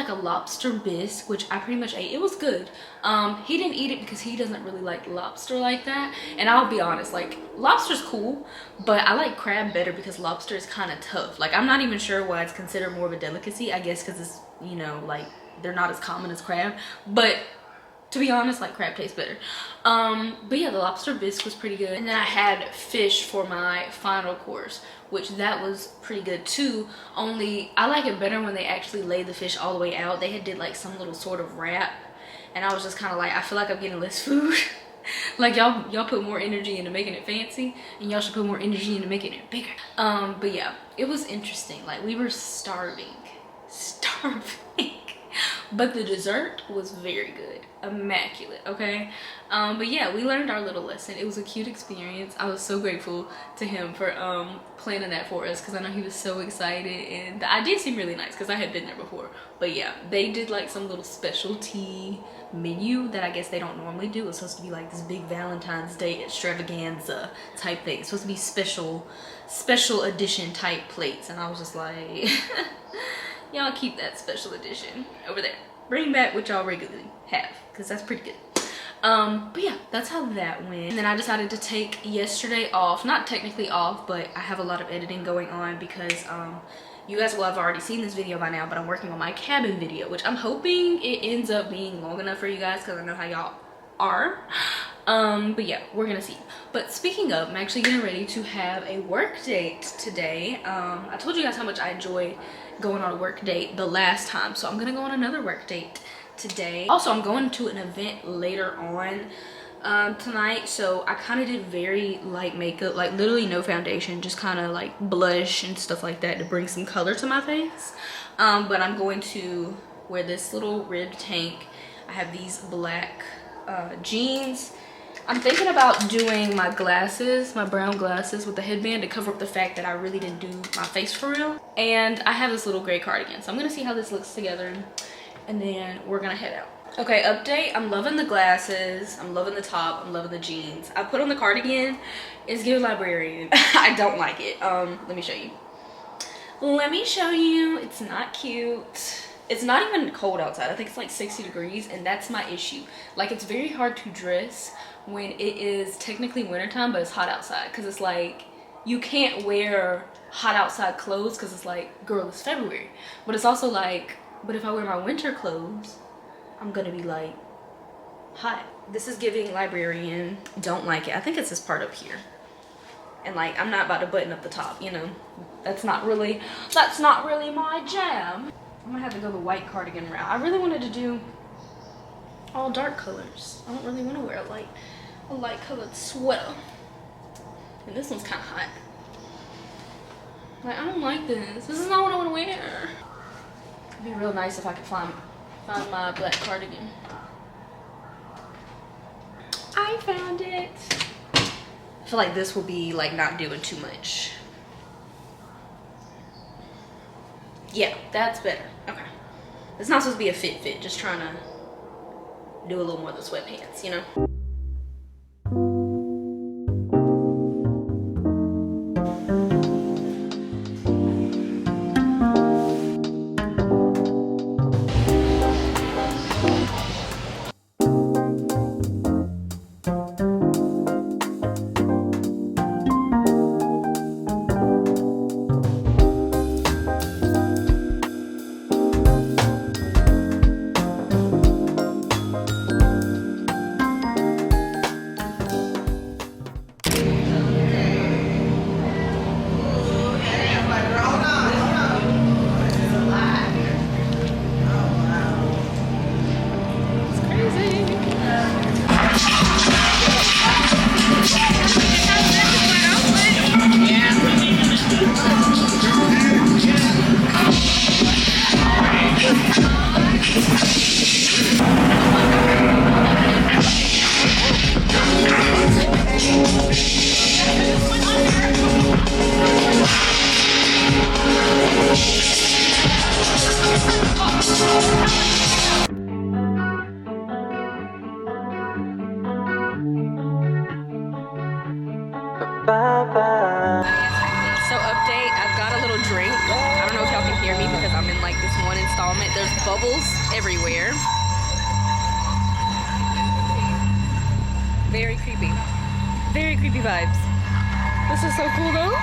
a lobster bisque, which I pretty much ate. It was good. He didn't eat it because he doesn't really like lobster like that. And I'll be honest, like, lobster's cool, but I like crab better because lobster is kind of tough. Like, I'm not even sure why it's considered more of a delicacy. I guess because it's, you know, like, they're not as common as crab. But to be honest, like, crab tastes better. But yeah, the lobster bisque was pretty good. And then I had fish for my final course, which that was pretty good too. Only I like it better when they actually lay the fish all the way out. They had did like some little sort of wrap, and I was just kind of like, I feel like I'm getting less food. Like y'all put more energy into making it fancy, and y'all should put more energy into making it bigger. But yeah, it was interesting. Like we were starving. But the dessert was very good, immaculate, okay? But yeah, we learned our little lesson. It was a cute experience. I was so grateful to him for planning that for us, because I know he was so excited, and the idea seemed really nice because I had been there before. But yeah, they did like some little specialty menu that I guess they don't normally do. It's supposed to be like this big Valentine's Day extravaganza type thing. It's supposed to be special edition type plates, and I was just like y'all keep that special edition over there. Bring back what y'all regularly have, because that's pretty good. But yeah, that's how that went. And then I decided to take yesterday off. Not technically off, but I have a lot of editing going on because you guys will have already seen this video by now, but I'm working on my cabin video, which I'm hoping it ends up being long enough for you guys because I know how y'all are. But yeah, we're gonna see. But speaking of, I'm actually getting ready to have a work date today. I told you guys how much I enjoyed going on a work date the last time, so I'm gonna go on another work date today. Also, I'm going to an event later on tonight, so I kind of did very light makeup, like literally no foundation, just kind of like blush and stuff like that to bring some color to my face. But I'm going to wear this little ribbed tank. I have these black jeans. I'm thinking about doing my glasses, my brown glasses with the headband to cover up the fact that I really didn't do my face for real. And I have this little gray cardigan, so I'm gonna see how this looks together, and then we're gonna head out. Okay, update. I'm loving the glasses, I'm loving the top, I'm loving the jeans. I put on the cardigan. It's good librarian. I don't like it. Let me show you. It's not cute. It's not even cold outside. I think it's like 60 degrees, and that's my issue. Like, it's very hard to dress when it is technically wintertime, but it's hot outside, because it's like you can't wear hot outside clothes because it's like, girl, it's February. But it's also like, but if I wear my winter clothes, I'm gonna be like hot. This is giving librarian. Don't like it. I think it's this part up here, and like I'm not about to button up the top, you know. That's not really my jam. I'm gonna have to go the white cardigan route. I really wanted to do all dark colors. I don't really want to wear a light colored sweater. And this one's kind of hot. Like, I don't like this. This is not what I want to wear. It'd be real nice if I could find my black cardigan. I found it. I feel like this will be like not doing too much. Yeah, that's better. Okay. It's not supposed to be a fit, just trying to do a little more of the sweatpants, you know? So update, I've got a little drink. I don't know if y'all can hear me because I'm in like this one installment. There's bubbles everywhere. Very creepy. Very creepy vibes. This is so cool though.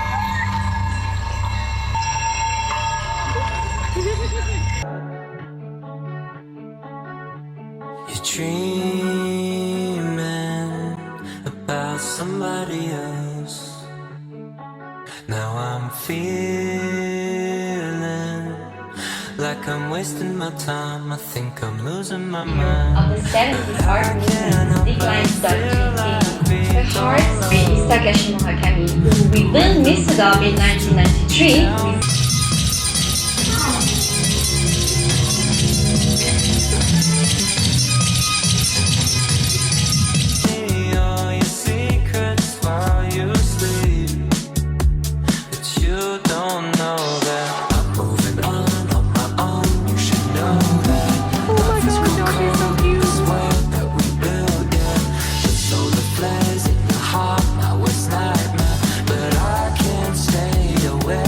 You're dreaming about somebody else. Now I'm feeling like like I'm wasting my time. I think I'm losing my mind. Of the 70s art movement declines.gt. Her heart is Takashi Murakami, who we will miss it up in 1993 with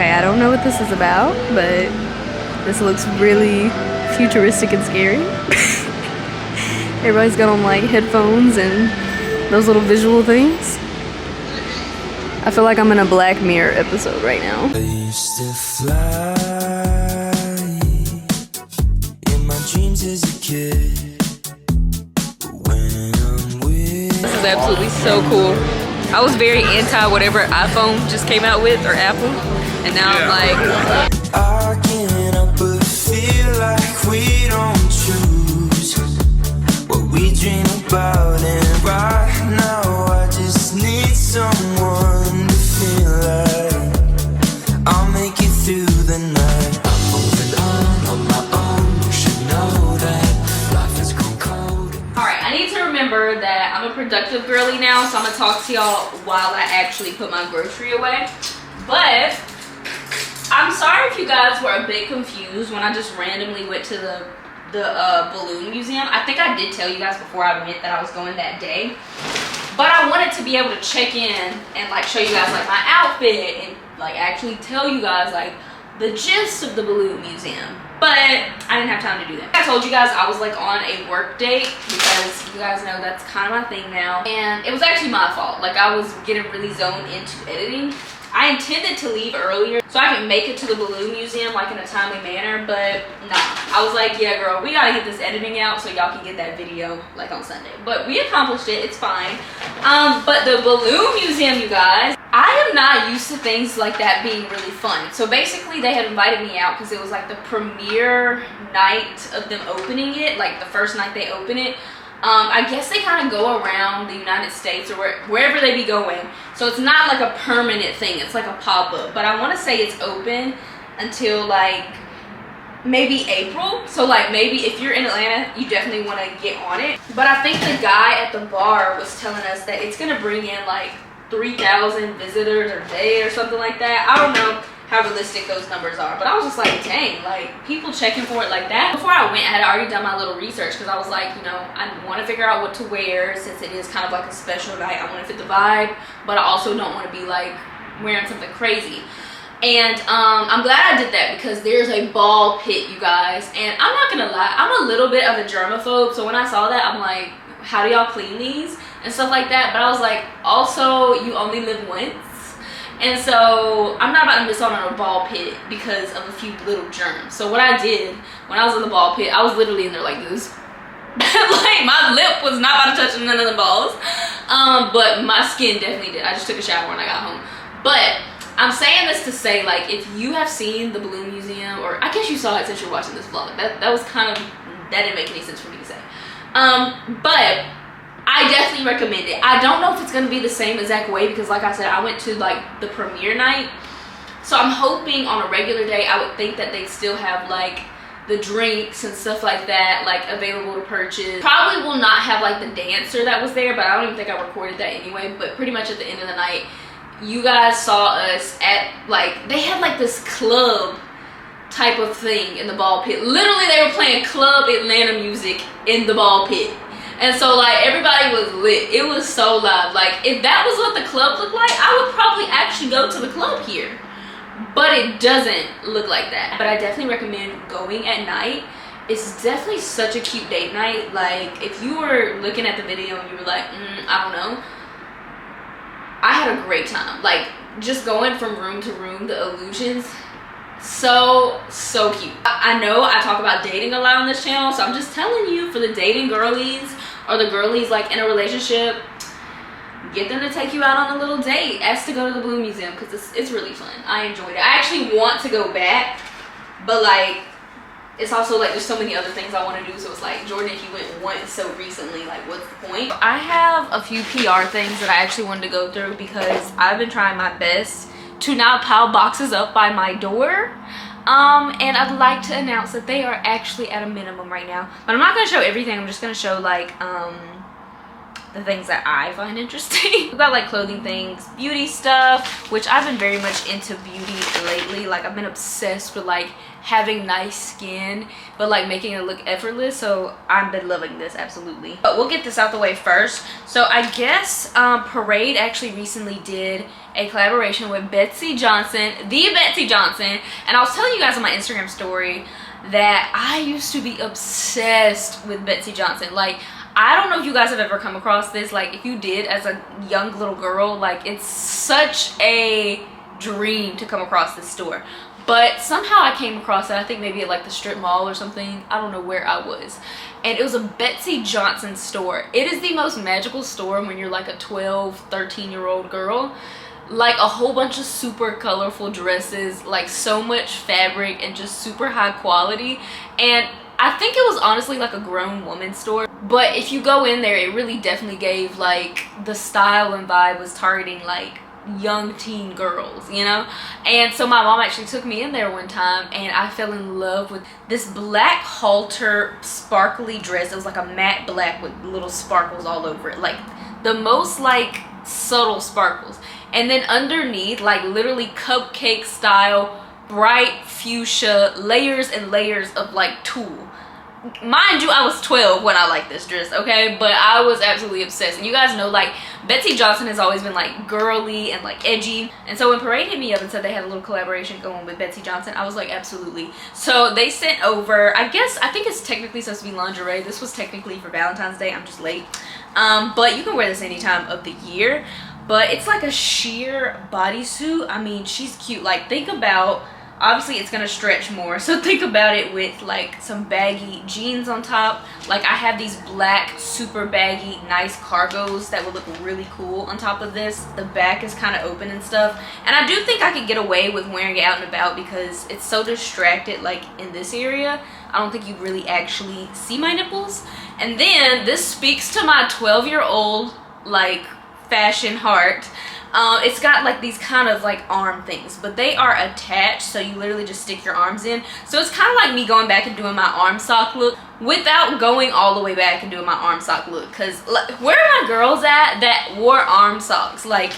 Okay, I don't know what this is about, but this looks really futuristic and scary. Everybody's got on like headphones and those little visual things. I feel like I'm in a Black Mirror episode right now. I used to fly in my dreams as a kid. When I'm with This is absolutely so cool. I was very anti whatever iPhone just came out with, or Apple, and now I'm like, I can't help but feel like we don't choose what we dream about, and right now I just need someone to feel like I'll make it through the night. I'm moving on my own. You should know that life has grown cold. alright, I need to remember that I'm a productive girly now, so I'm gonna talk to y'all while I actually put my grocery away. But I'm sorry if you guys were a bit confused when I just randomly went to the balloon museum. I think I did tell you guys before I went that I was going that day, but I wanted to be able to check in and like show you guys like my outfit and like actually tell you guys like the gist of the balloon museum, but I didn't have time to do that. I told you guys I was like on a work date because you guys know that's kind of my thing now, and it was actually my fault. Like I was getting really zoned into editing. I intended to leave earlier so I can make it to the balloon museum like in a timely manner, but nah. I was like, yeah girl, we gotta get this editing out so y'all can get that video like on Sunday. But we accomplished it, it's fine. But the balloon museum, you guys, I am not used to things like that being really fun. So basically they had invited me out because it was like the premiere night of them opening it, like the first night they open it. I guess they kind of go around the United States or wherever they be going. So it's not like a permanent thing. It's like a pop-up. But I want to say it's open until like maybe April. So like maybe if you're in Atlanta, you definitely want to get on it. But I think the guy at the bar was telling us that it's going to bring in like 3,000 visitors a day or something like that. I don't know how realistic those numbers are, but I was just like, dang, like people checking for it like that. Before I went, I had already done my little research because I was like, you know, I want to figure out what to wear since it is kind of like a special night. I want to fit the vibe, but I also don't want to be like wearing something crazy. And I'm glad I did that because there's a ball pit, you guys, and I'm not gonna lie, I'm a little bit of a germaphobe, so when I saw that, I'm like, how do y'all clean these and stuff like that? But I was like, also, you only live once. And so I'm not about to miss out on a ball pit because of a few little germs. So what I did when I was in the ball pit, I was literally in there like this. Like my lip was not about to touch none of the balls. But my skin definitely did. I just took a shower when I got home. But I'm saying this to say, like, if you have seen the Balloon Museum, or I guess you saw it since you're watching this vlog. That was kind of, that didn't make any sense for me to say. But I definitely recommend it. I don't know if it's going to be the same exact way because like I said, I went to like the premiere night. So I'm hoping on a regular day, I would think that they'd still have like the drinks and stuff like that like available to purchase. Probably will not have like the dancer that was there, but I don't even think I recorded that anyway. But pretty much at the end of the night, you guys saw us at like, they had like this club type of thing in the ball pit. Literally they were playing Club Atlanta music in the ball pit. And so like everybody was lit. It was so loud. Like if that was what the club looked like, I would probably actually go to the club here. But it doesn't look like that. But I definitely recommend going at night. It's definitely such a cute date night. Like if you were looking at the video and you were like, I don't know, I had a great time. Like just going from room to room, the illusions, so cute. I know I talk about dating a lot on this channel, so I'm just telling you, for the dating girlies or the girlies like in a relationship, get them to take you out on a little date. Ask to go to the Balloon Museum because it's really fun. I enjoyed it. I actually want to go back but like it's also like there's so many other things I want to do. So it's like, Jordan, if you went once so recently, like what's the point? I have a few PR things that I actually wanted to go through because I've been trying my best to not pile boxes up by my door. And I'd like to announce that they are actually at a minimum right now. But I'm not going to show everything. I'm just going to show like the things that I find interesting. We've got like clothing things, beauty stuff, which I've been very much into beauty lately. Like I've been obsessed with like having nice skin but like making it look effortless, so I've been loving this absolutely. But we'll get this out the way first. So I guess Parade actually recently did a collaboration with Betsy Johnson, the Betsy Johnson, and I was telling you guys on my Instagram story that I used to be obsessed with Betsy Johnson. Like I don't know if you guys have ever come across this. Like if you did as a young little girl, like it's such a dream to come across this store. But somehow I came across it, I think maybe at like the strip mall or something. I don't know where I was. And it was a Betsy Johnson store. It is the most magical store when you're like a 12, 13-year-old girl. Like a whole bunch of super colorful dresses, like so much fabric and just super high quality. And I think it was honestly like a grown woman store. But if you go in there, it really definitely gave like the style and vibe was targeting like young teen girls, you know. And so my mom actually took me in there one time and I fell in love with this black halter sparkly dress. It was like a matte black with little sparkles all over it, like the most like subtle sparkles. And then underneath, like literally cupcake style, bright fuchsia, layers and layers of like tulle. Mind you, I was 12 when I liked this dress, okay? But I was absolutely obsessed. And you guys know, like, Betsy Johnson has always been, like, girly and, like, edgy. And so when Parade hit me up and said they had a little collaboration going with Betsy Johnson, I was like, absolutely. So they sent over, I think it's technically supposed to be lingerie. This was technically for Valentine's Day. I'm just late. But you can wear this any time of the year. But it's like a sheer bodysuit. I mean, she's cute. Like, think about... Obviously, it's going to stretch more. So think about it with like some baggy jeans on top. Like I have these black, super baggy, nice cargos that would look really cool on top of this. The back is kind of open and stuff. And I do think I could get away with wearing it out and about because it's so distracted like in this area. I don't think you'd really actually see my nipples. And then this speaks to my 12-year-old like fashion heart. It's got like these kind of like arm things, but they are attached, so you literally just stick your arms in. So it's kind of like me going back and doing my arm sock look without going all the way back and doing my arm sock look. Because like, where are my girls at that wore arm socks like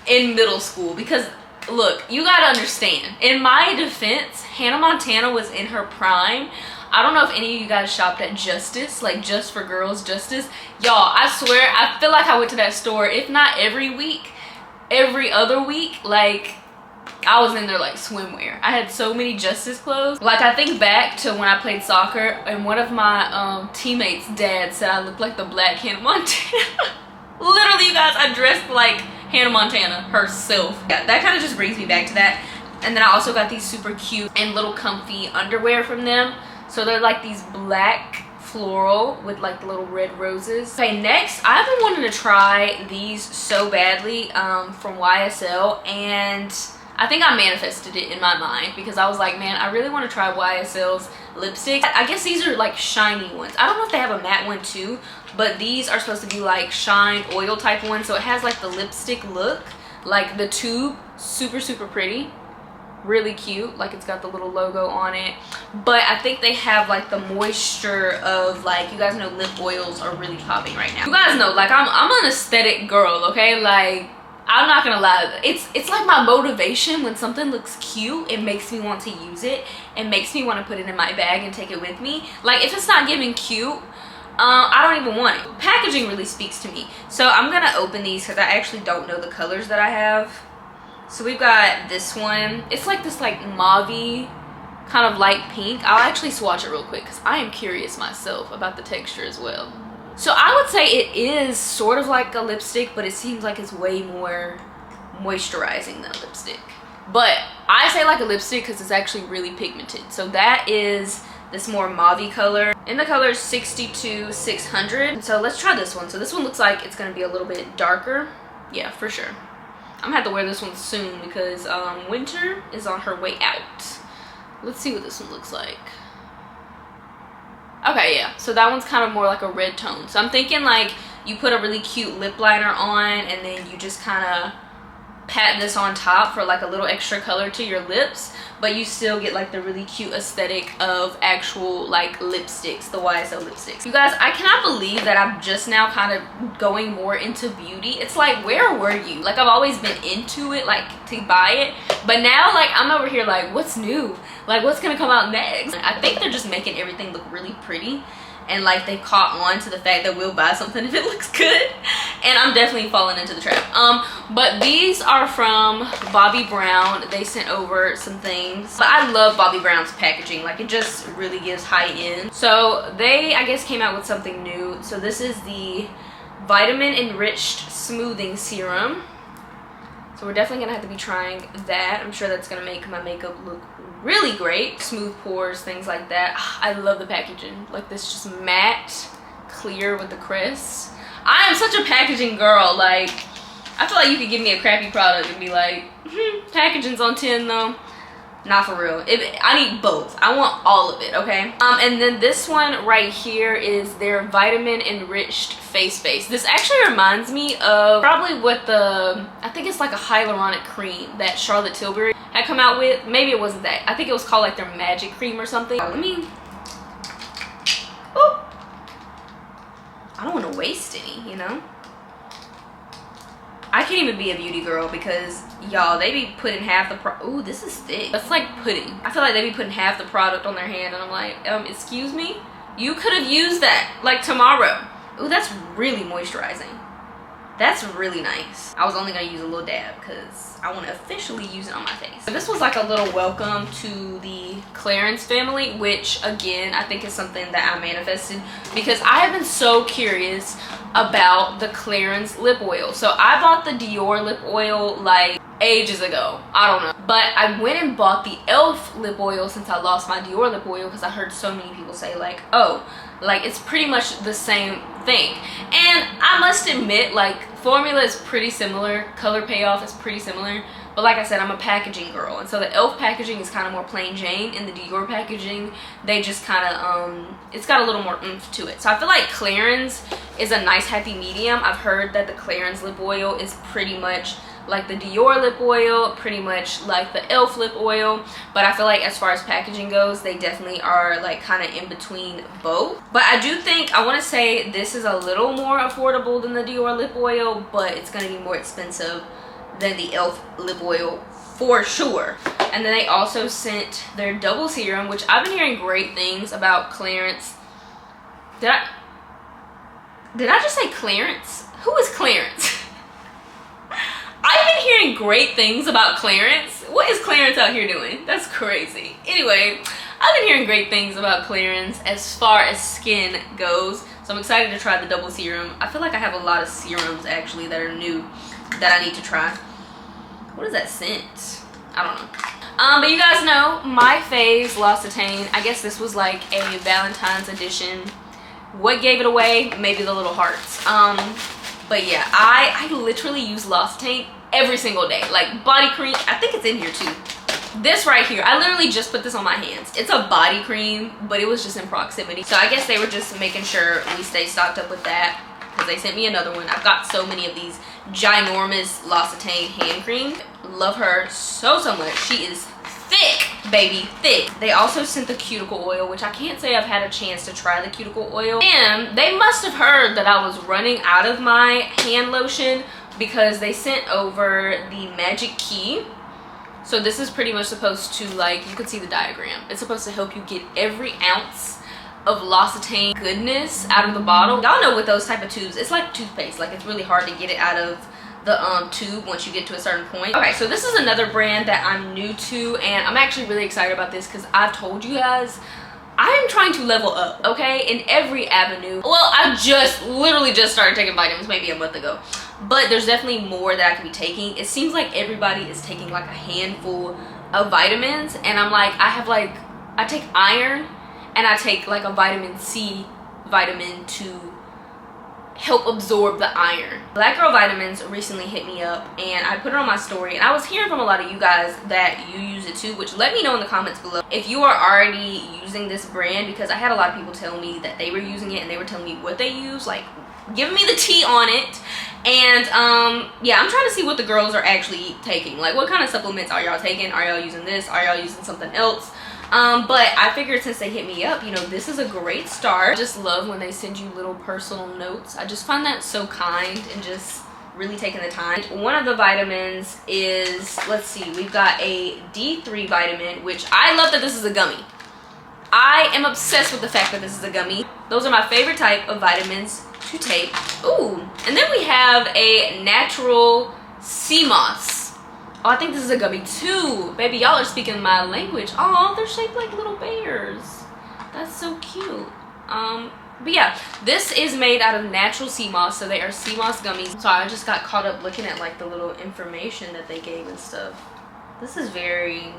in middle school? Because look, you gotta understand, in my defense, Hannah Montana was in her prime. I don't know if any of you guys shopped at Justice, like Just for Girls Justice. Y'all, I swear, I feel like I went to that store, if not every week, every other week. Like I was in there like swimwear. I had so many Justice clothes. Like I think back to when I played soccer and one of my teammates' dad said I looked like the black Hannah Montana. Literally, you guys, I dressed like Hannah Montana herself. Yeah, that kind of just brings me back to that. And then I also got these super cute and little comfy underwear from them. So they're like these black floral with like the little red roses. Okay, next, I've been wanting to try these so badly from YSL, and I think I manifested it in my mind because I was like, man, I really want to try YSL's lipstick. I guess these are like shiny ones. I don't know if they have a matte one too, but these are supposed to be like shine oil type one. So it has like the lipstick look, like the tube, super, super pretty. Really cute, like it's got the little logo on it. But I think they have like the moisture of, like, you guys know lip oils are really popping right now. You guys know, like, I'm an aesthetic girl, okay? Like, I'm not gonna lie, it's like my motivation. When something looks cute, it makes me want to use it. It makes me want to put it in my bag and take it with me. Like, if it's not giving cute, I don't even want it. Packaging really speaks to me. So I'm gonna open these because I actually don't know the colors that I have. So we've got this one. It's like this like mauve-y kind of light pink. I'll actually swatch it real quick because I am curious myself about the texture as well. So I would say it is sort of like a lipstick, but it seems like it's way more moisturizing than a lipstick. But I say like a lipstick because it's actually really pigmented. So that is this more mauve color. In the color 62-600. So let's try this one. So this one looks like it's going to be a little bit darker. Yeah, for sure. I'm gonna have to wear this one soon because winter is on her way out. Let's see what this one looks like. Okay, yeah, so that one's kind of more like a red tone. So I'm thinking like you put a really cute lip liner on and then you just kind of pat this on top for like a little extra color to your lips, but you still get like the really cute aesthetic of actual like lipsticks, the YSL lipsticks. You guys, I cannot believe that I'm just now kind of going more into beauty. It's like, where were you? Like, I've always been into it, like to buy it, but now like I'm over here like, what's new? Like, what's gonna come out next? I think they're just making everything look really pretty, and like they caught on to the fact that we'll buy something if it looks good, and I'm definitely falling into the trap. But these are from Bobbi Brown. They sent over some things, but I love Bobbi Brown's packaging. Like, it just really gives high end. So they, I guess, came out with something new. So this is the vitamin enriched smoothing serum. So we're definitely gonna have to be trying that. I'm sure that's gonna make my makeup look really great. Smooth pores, things like that. I love the packaging. Like, this just matte, clear with the crest. I am such a packaging girl. Like, I feel like you could give me a crappy product and be like, packaging's on 10 though. Not for real. I need both. I want all of it, okay? And then this one right here is their vitamin enriched face base. This actually reminds me of probably what I think it's like a hyaluronic cream that Charlotte Tilbury had come out with. Maybe it wasn't that. I think it was called like their magic cream or something. Let me, oh, I don't want to waste any, you know? I can't even be a beauty girl because y'all, they be putting half the ooh, this is thick. That's like pudding. I feel like they be putting half the product on their hand and I'm like, excuse me? You could have used that like tomorrow. Ooh, that's really moisturizing. That's really nice. I was only gonna use a little dab because I want to officially use it on my face. So this was like a little welcome to the Clarins family, which again, I think is something that I manifested because I have been so curious about the Clarins lip oil. So I bought the Dior lip oil like ages ago. I don't know. But I went and bought the e.l.f. lip oil since I lost my Dior lip oil because I heard so many people say like, oh, like it's pretty much the same thing. And I must admit, like, formula is pretty similar, color payoff is pretty similar, but like I said, I'm a packaging girl, and so the e.l.f. packaging is kind of more plain Jane, and the Dior packaging, they just kind of it's got a little more oomph to it. So I feel like Clarins is a nice happy medium. I've heard that the Clarins lip oil is pretty much like the Dior lip oil, pretty much like the e.l.f. lip oil, but I feel like as far as packaging goes, they definitely are like kind of in between both. But I do think, I want to say this is a little more affordable than the Dior lip oil, but it's going to be more expensive than the e.l.f. lip oil for sure. And then they also sent their double serum, which I've been hearing great things about Clarins. Did I just say Clarins? Who is Clarins? I've been hearing great things about Clarins. What is Clarins out here doing? That's crazy. Anyway, I've been hearing great things about Clarins as far as skin goes. So I'm excited to try the double serum. I feel like I have a lot of serums actually that are new that I need to try. What is that scent? I don't know. But you guys know my faves, L'Occitane. I guess this was like a Valentine's edition. What gave it away? Maybe the little hearts. But yeah, I literally use L'Occitane every single day. Like body cream, I think it's in here too. This right here, I literally just put this on my hands. It's a body cream, but it was just in proximity. So I guess they were just making sure we stay stocked up with that because they sent me another one. I've got so many of these ginormous L'Occitane hand cream. Love her so much. She is thick, baby, thick. They also sent the cuticle oil, which I can't say I've had a chance to try the cuticle oil. And they must have heard that I was running out of my hand lotion because they sent over the Magic Key. So this is pretty much supposed to, like, you can see the diagram. It's supposed to help you get every ounce of L'Occitane goodness out of the bottle. Y'all know with those type of tubes, it's like toothpaste. Like, it's really hard to get it out of the tube once you get to a certain point. Okay, so this is another brand that I'm new to, and I'm actually really excited about this because I've told you guys I am trying to level up, okay, in every avenue. Well, I literally just started taking vitamins maybe a month ago, but there's definitely more that I can be taking. It seems like everybody is taking like a handful of vitamins, and I'm like, I take iron and I take like a vitamin C vitamin to help absorb the iron. Black Girl Vitamins recently hit me up and I put it on my story, and I was hearing from a lot of you guys that you use it too, which let me know in the comments below if you are already using this brand, because I had a lot of people tell me that they were using it and they were telling me what they use, like giving me the tea on it. And yeah, I'm trying to see what the girls are actually taking. Like, what kind of supplements are y'all taking? Are y'all using this? Are y'all using something else? But I figured since they hit me up, you know, this is a great start. I just love when they send you little personal notes. I just find that so kind and just really taking the time. One of the vitamins is, let's see, we've got a D3 vitamin, which I love that this is a gummy. I am obsessed with the fact that this is a gummy. Those are my favorite type of vitamins to take. Ooh, and then we have a natural sea moss. Oh, I think this is a gummy too. Baby, y'all are speaking my language. Oh, they're shaped like little bears. That's so cute. But yeah, this is made out of natural sea moss, so they are sea moss gummies. So I just got caught up looking at like the little information that they gave and stuff. This is very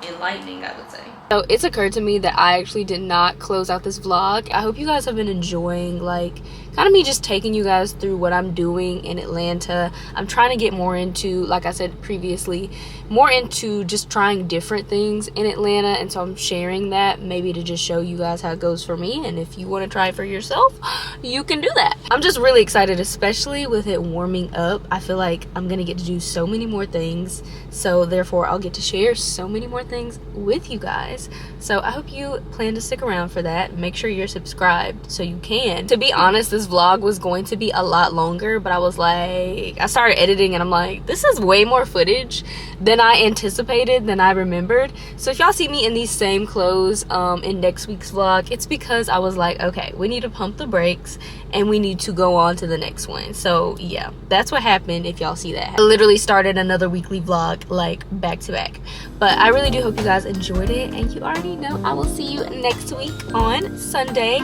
enlightening, I would say. So it's occurred to me that I actually did not close out this vlog. I hope you guys have been enjoying, like, kind of me just taking you guys through what I'm doing in Atlanta. I'm trying to get more into, like I said previously, more into just trying different things in Atlanta, and so I'm sharing that maybe to just show you guys how it goes for me, and if you want to try it for yourself, you can do that. I'm just really excited, especially with it warming up. I feel like I'm gonna get to do so many more things, so therefore I'll get to share so many more things with you guys. So I hope you plan to stick around for that. Make sure you're subscribed so you can. To be honest, this vlog was going to be a lot longer, but I was like, I started editing and I'm like, this is way more footage than I anticipated, than I remembered. So if y'all see me in these same clothes in next week's vlog, it's because I was like, okay, we need to pump the brakes and we need to go on to the next one. So yeah, that's what happened if y'all see that. I literally started another weekly vlog like back to back. But I really do hope you guys enjoyed it, and you already know I will see you next week on Sunday.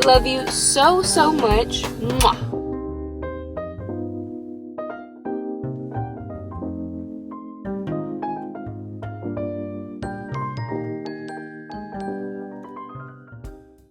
Love you so much. Mwah.